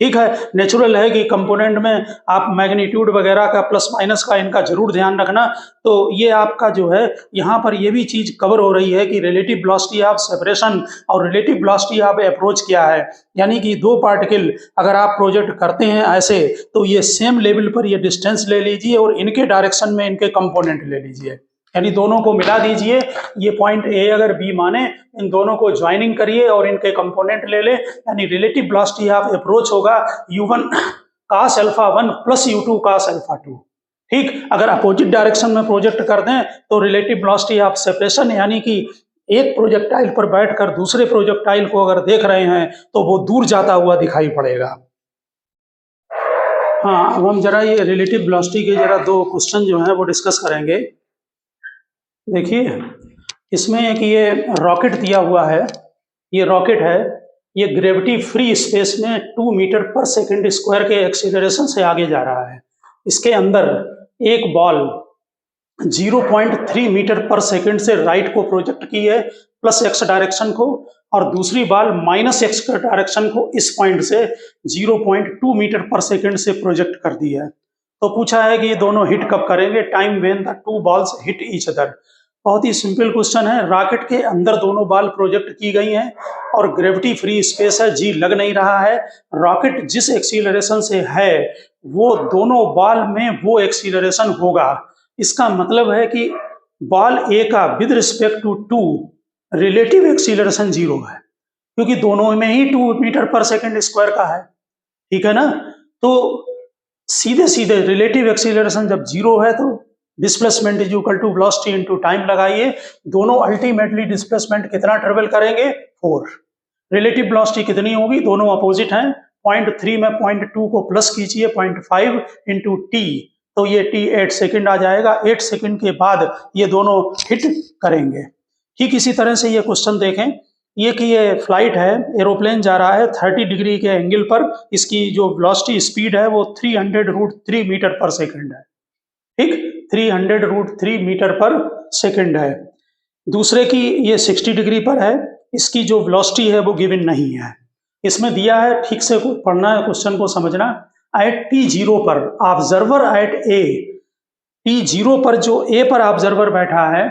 ठीक है, नेचुरल है कि कंपोनेंट में आप मैग्नीट्यूड वगैरह का प्लस माइनस का इनका जरूर ध्यान रखना। तो ये आपका जो है यहाँ पर ये भी चीज कवर हो रही है कि रिलेटिव वेलोसिटी ऑफ सेपरेशन और रिलेटिव वेलोसिटी ऑफ अप्रोच क्या है। यानी कि दो पार्टिकल अगर आप प्रोजेक्ट करते हैं ऐसे, तो ये सेम लेवल पर ये डिस्टेंस ले लीजिए और इनके डायरेक्शन में इनके कंपोनेंट ले लीजिए, यानी दोनों को मिला दीजिए। ये पॉइंट ए अगर बी माने, इन दोनों को ज्वाइनिंग करिए और इनके कंपोनेंट ले ले, यानी रिलेटिव वेलोसिटी ऑफ अप्रोच होगा U1 cos alpha 1 plus U2 cos alpha 2। ठीक, अगर अपोजिट डायरेक्शन में प्रोजेक्ट कर दें तो रिलेटिव वेलोसिटी ऑफ सेपरेशन, यानी कि एक प्रोजेक्टाइल पर बैठकर दूसरे प्रोजेक्टाइल को अगर देख रहे हैं तो वो दूर जाता हुआ दिखाई पड़ेगा। हाँ, अब हम जरा ये रिलेटिव वेलोसिटी के जरा दो क्वेश्चन जो हैं वो डिस्कस करेंगे। देखिए, इसमें एक ये रॉकेट दिया हुआ है, ये रॉकेट है, ये ग्रेविटी फ्री स्पेस में 2 मीटर पर सेकंड स्क्वायर के एक्सीलरेशन से आगे जा रहा है। इसके अंदर एक बॉल 0.3 मीटर पर सेकंड से राइट को प्रोजेक्ट की है प्लस एक्स डायरेक्शन को, और दूसरी बॉल माइनस एक्स डायरेक्शन को इस पॉइंट से 0.2 मीटर पर सेकंड से प्रोजेक्ट कर दी है। तो पूछा है कि ये दोनों हिट कब करेंगे, time when the two balls hit each other. बहुत ही सिंपल क्वेश्चन है। रॉकेट के अंदर दोनों बॉल प्रोजेक्ट की गई हैं और ग्रेविटी फ्री स्पेस है, जी लग नहीं रहा है। रॉकेट जिस एक्सीलरेशन से है वो दोनों बॉल में वो एक्सीलरेशन होगा। इसका मतलब है कि बॉल ए का with respect to 2 relative acceleration 0 है, क्योंकि दोनों में ही 2 मीटर पर सेकंड स्क्वायर का है। ठीक है ना, तो सीधे सीधे रिलेटिव एक्सीलरेशन जब 0 है तो displacement is equal to velocity into time लगाइए। दोनों अल्टीमेटली डिस्प्लेसमेंट कितना ट्रेवल करेंगे, 4। रिलेटिव वेलोसिटी कितनी होगी, दोनों अपोजिट हैं। 0.3 में 0.2 को प्लस कीजिए 0.5 इंटू टी, तो ये टी 8 सेकेंड आ जाएगा। 8 सेकेंड के बाद ये दोनों हिट करेंगे। ठीक इसी तरह से ये क्वेश्चन देखें, ये कि ये फ्लाइट है, एरोप्लेन जा रहा है 30 डिग्री के एंगल पर, इसकी जो वेलोसिटी स्पीड है वो 300√3 मीटर पर सेकेंड है। ठीक, 300√3 मीटर पर सेकेंड है। दूसरे की ये 60 डिग्री पर है, इसकी जो वेलोसिटी है वो गिवन नहीं है। इसमें दिया है, ठीक से पढ़ना है, क्वेश्चन को समझना। एट T0 पर ऑब्जर्वर एट ए, T0 पर जो ए पर ऑब्जर्वर बैठा है,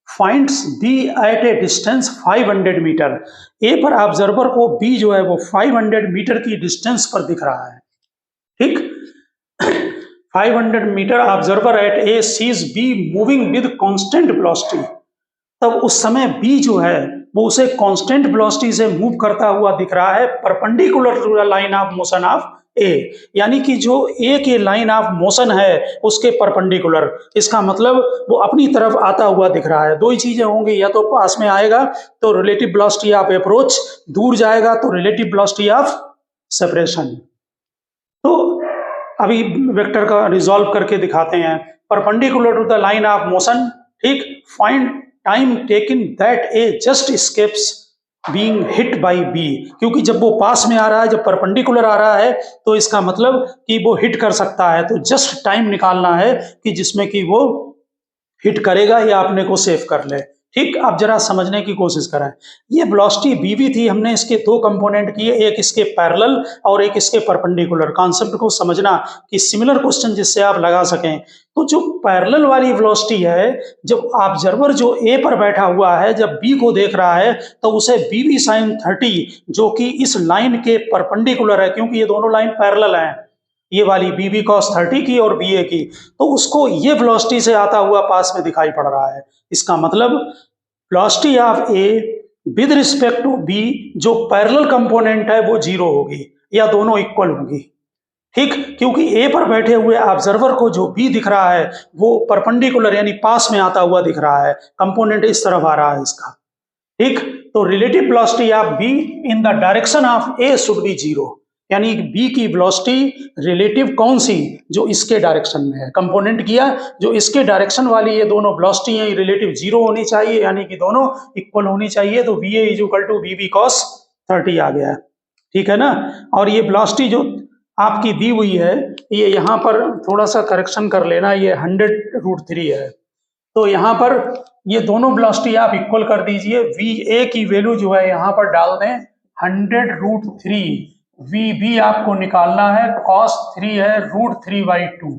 finds B at a distance 500 metre. A पर ऑब्जर्वर को बी जो है वो 500 मीटर की डिस्टेंस पर दिख रहा है। ठीक, 500 metre observer at A sees B moving with constant velocity. तब उस समय बी जो है वो उसे कांस्टेंट वेलोसिटी से मूव करता हुआ दिख रहा है perpendicular to the line of motion of A, यानी कि जो ए के लाइन ऑफ मोशन है उसके परपेंडिकुलर। इसका मतलब वो अपनी तरफ आता हुआ दिख रहा है। दो ही चीजें होंगी, या तो पास में आएगा तो रिलेटिव वेलोसिटी ऑफ अप्रोच, दूर जाएगा तो रिलेटिव वेलोसिटी ऑफ सेपरेशन। तो अभी वेक्टर का रिजॉल्व करके दिखाते हैं। Perpendicular to the line of motion, ठीक, find time taken that A just escapes being hit by B, क्योंकि जब वो पास में आ रहा है, जब परपेंडिकुलर आ रहा है तो इसका मतलब कि वो हिट कर सकता है। तो जस्ट टाइम निकालना है कि जिसमें कि वो हिट करेगा या अपने को सेव कर ले। ठीक, अब जरा समझने की कोशिश करें। ये वेलोसिटी बीवी थी, हमने इसके दो कंपोनेंट किए, एक इसके पैरेलल और एक इसके परपेंडिकुलर। कॉन्सेप्ट को समझना कि सिमिलर क्वेश्चन जिससे आप लगा सकें। तो जो पैरेलल वाली वेलोसिटी है, जब ऑब्जर्वर जो ए पर बैठा हुआ है जब बी को देख रहा है तो उसे बीवी साइन 30 जो कि इस लाइन के परपेंडिकुलर है, क्योंकि ये दोनों लाइन पैरेलल हैं, ये वाली बीबी कॉस 30 की और बीए की, तो उसको ये वेलोसिटी से आता हुआ पास में दिखाई पड़ रहा है। इसका मतलब velocity of A with respect to B जो पैरेलल कंपोनेंट है वो 0 होगी या दोनों इक्वल होगी। ठीक, क्योंकि ए पर बैठे हुए ऑब्जर्वर को जो बी दिख रहा है वो परपेंडिकुलर यानी पास में आता हुआ दिख रहा है, कंपोनेंट इस तरफ आ रहा है इसका। ठीक, तो relative velocity of be in the direction of A should be 0, यानी बी की वेलोसिटी रिलेटिव कौन सी, जो इसके डायरेक्शन में है। कंपोनेंट किया जो इसके डायरेक्शन वाली, ये दोनों वेलोसिटी है, रिलेटिव 0 होनी चाहिए, यानी कि दोनों इक्वल होनी चाहिए। तो VA is equal to BB cos 30 आ गया है। ठीक है ना, और ये वेलोसिटी जो आपकी दी हुई है, ये यहाँ पर थोड़ा सा करेक्शन कर लेना, ये 100√3 है। तो यहाँ पर ये दोनों वेलोसिटी आप इक्वल कर दीजिए। VA की वैल्यू जो है यहाँ पर डाल दें 100√3। VB आपको निकालना है, cos 3 है √3/2।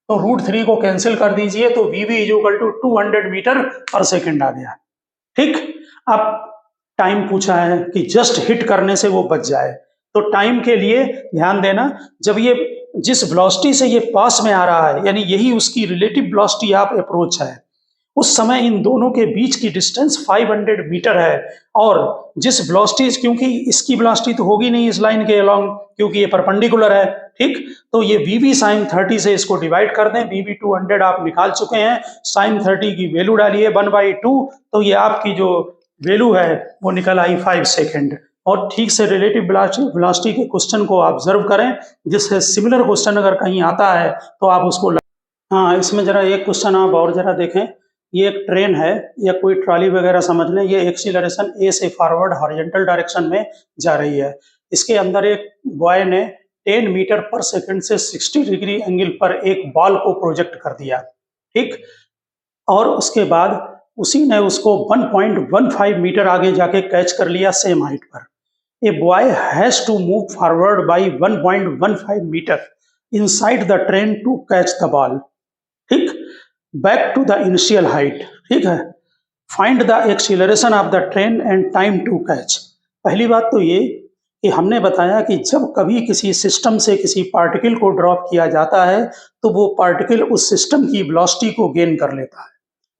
तो √3 को कैंसिल कर दीजिए, तो VB = 200 मीटर पर सेकेंड आ गया। ठीक, अब टाइम पूछा है कि जस्ट हिट करने से वो बच जाए, तो टाइम के लिए ध्यान देना, जब ये जिस वेलोसिटी से ये पास में आ रहा है, यानी यही उसकी रिलेटिव वेलोसिटी ऑफ अप्रोच है, उस समय इन दोनों के बीच की डिस्टेंस 500 मीटर है। और जिस वेलोसिटी, क्योंकि इसकी वेलोसिटी तो होगी नहीं इस लाइन के अलोंग, क्योंकि ये परपेंडिकुलर है, ठीक, तो ये VB sin 30 से इसको डिवाइड कर दें। VB 200 आप निकाल चुके हैं, sin 30 की वैल्यू डालिए 1/2, तो ये आपकी जो वैल्यू है वो निकल आई 5 सेकेंड। और ठीक से रिलेटिव वेलोसिटी के क्वेश्चन को ऑब्जर्व करें, जिससे सिमिलर क्वेश्चन अगर कहीं आता है तो आप उसको हाँ, इसमें जरा एक क्वेश्चन आप और जरा देखें। ये एक ट्रेन है या कोई ट्रॉली वगैरह समझ लें, ये एक्सीलरेशन A से फॉरवर्ड हॉरिजॉन्टल डायरेक्शन में जा रही है। इसके अंदर एक बॉय ने 10 मीटर पर सेकंड से 60 डिग्री एंगल पर एक बॉल को प्रोजेक्ट कर दिया, ठीक, और उसके बाद उसी ने उसको 1.15 मीटर आगे जाके कैच कर लिया सेम हाइट पर। A boy has to move forward by 1.15 meter inside the train to catch the ball, ठीक, back to the initial height, ठीक है। Find the acceleration of the train and time to catch। पहली बात तो ये कि हमने बताया कि जब कभी किसी सिस्टम से किसी पार्टिकल को ड्रॉप किया जाता है तो वो पार्टिकल उस सिस्टम की वेलोसिटी को गेन कर लेता है,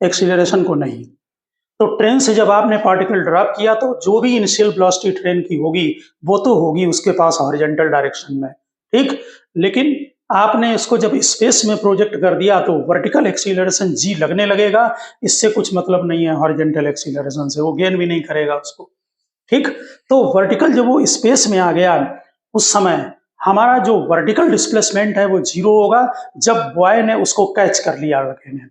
एक्सीलरेशन को नहीं। तो ट्रेन से जब आपने पार्टिकल ड्रॉप किया तो जो भी इनिशियल वेलोसिटी ट्रेन की होगी वो तो होगी उसके पास हॉरिजॉन्टल डायरेक्शन में, ठीक, लेकिन आपने इसको जब स्पेस में प्रोजेक्ट कर दिया तो वर्टिकल एक्सीलरेशन G लगने लगेगा। इससे कुछ मतलब नहीं है हॉरिजॉन्टल एक्सीलरेशन से, वो गेन भी नहीं करेगा उसको, ठीक। तो वर्टिकल जब वो स्पेस में आ गया उस समय हमारा जो वर्टिकल डिस्प्लेसमेंट है वो 0 होगा जब बॉय ने उसको कैच कर लिया लड़के ने।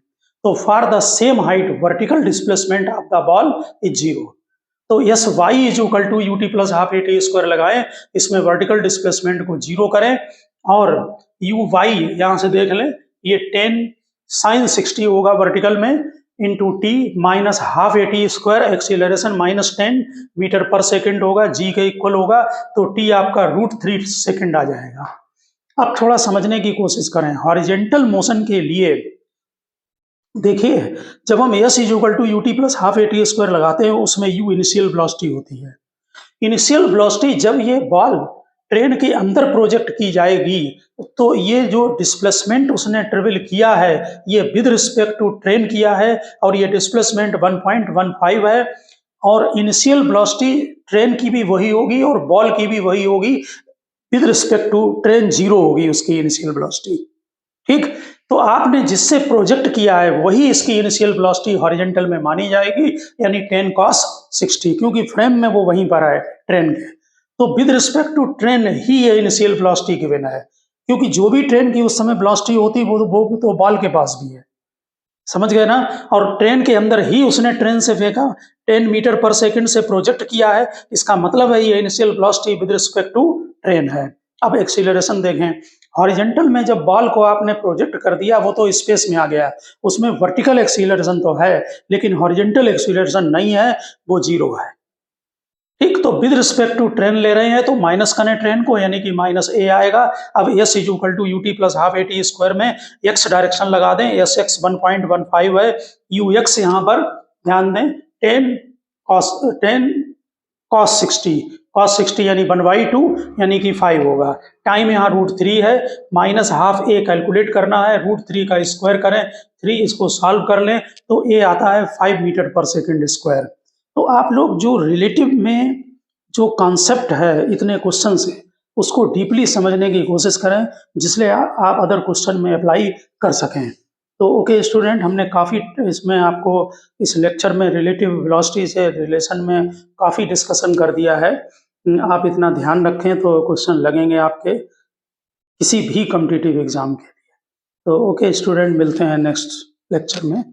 तो for the same height vertical displacement of the ball is 0। तो यस y = ut + ½ at² लगाएं, इसमें वर्टिकल डिस्प्लेसमेंट को 0 करें और uy यहां से देख लें, ये 10 sin 60 होगा वर्टिकल में into t -½ at² acceleration -10 metre per second होगा, g के इक्वल होगा, तो t आपका √3 सेकेंड आ जाएगा। अब थोड़ा समझने की कोशिश करें हॉरिजॉन्टल मोशन के लिए। देखिए, जब हम s = ut + ½ at² लगाते हैं उसमें u इनिशियल वेलोसिटी होती है। इनिशियल वेलोसिटी जब ये बॉल ट्रेन के अंदर प्रोजेक्ट की जाएगी तो ये जो डिस्प्लेसमेंट उसने ट्रेवल किया है ये विद रिस्पेक्ट टू ट्रेन किया है और ये डिस्प्लेसमेंट 1.15 है और इनिशियल वेलोसिटी ट्रेन की भी वही होगी और बॉल की भी वही होगी, विद रिस्पेक्ट टू ट्रेन 0 होगी उसकी इनिशियल वेलोसिटी, ठीक। तो आपने जिससे प्रोजेक्ट किया है वही इसकी इनिशियल वेलोसिटी हॉरिजॉन्टल में मानी जाएगी, यानी 10 cos 60, क्योंकि फ्रेम में वो वहीं पर है ट्रेन के। तो विद रिस्पेक्ट टू ट्रेन ही ये इनिशियल वेलोसिटी गिवन है, क्योंकि जो भी ट्रेन की उस समय वेलोसिटी होती वो तो बॉल के पास भी है, समझ गए ना। और ट्रेन के अंदर ही उसने ट्रेन से फेंका, 10 मीटर पर सेकंड से प्रोजेक्ट किया है, इसका मतलब है ये initial velocity with respect to train है। अब एक्सीलरेशन देखें, हॉरिजॉन्टल में जब बॉल को आपने प्रोजेक्ट कर दिया वो तो स्पेस में आ गया, उसमें वर्टिकल एक्सीलरेशन तो है लेकिन हॉरिजॉन्टल एक्सीलरेशन नहीं है, वो 0 है, ठीक। तो विद रिस्पेक्ट टू ट्रेन ले रहे हैं तो माइनस करें ट्रेन को, यानी कि -a आएगा। अब s = ut + ½ at² में x डायरेक्शन लगा दें, sx 1.15 है, ux यहाँ पर ध्यान दें 10 cos 60 यानी 1/2 यानी कि 5 होगा। टाइम यहाँ √3 है, -½ a कैलकुलेट करना है, √3 का स्क्वायर करें, 3 इसको सॉल्व कर लें तो a आता है 5 मीटर पर सेकेंड स्क्वायर। तो आप लोग जो रिलेटिव में जो कॉन्सेप्ट है इतने क्वेश्चन से उसको डीपली समझने की कोशिश करें जिससे आप अदर क्वेश्चन में अप्लाई कर सकें। तो ओके स्टूडेंट, हमने काफ़ी इसमें आपको इस लेक्चर में रिलेटिव वेलोसिटी से रिलेशन में काफ़ी डिस्कशन कर दिया है। आप इतना ध्यान रखें तो क्वेश्चन लगेंगे आपके किसी भी कॉम्पिटिटिव एग्जाम के लिए। तो ओके स्टूडेंट, मिलते हैं नेक्स्ट लेक्चर में।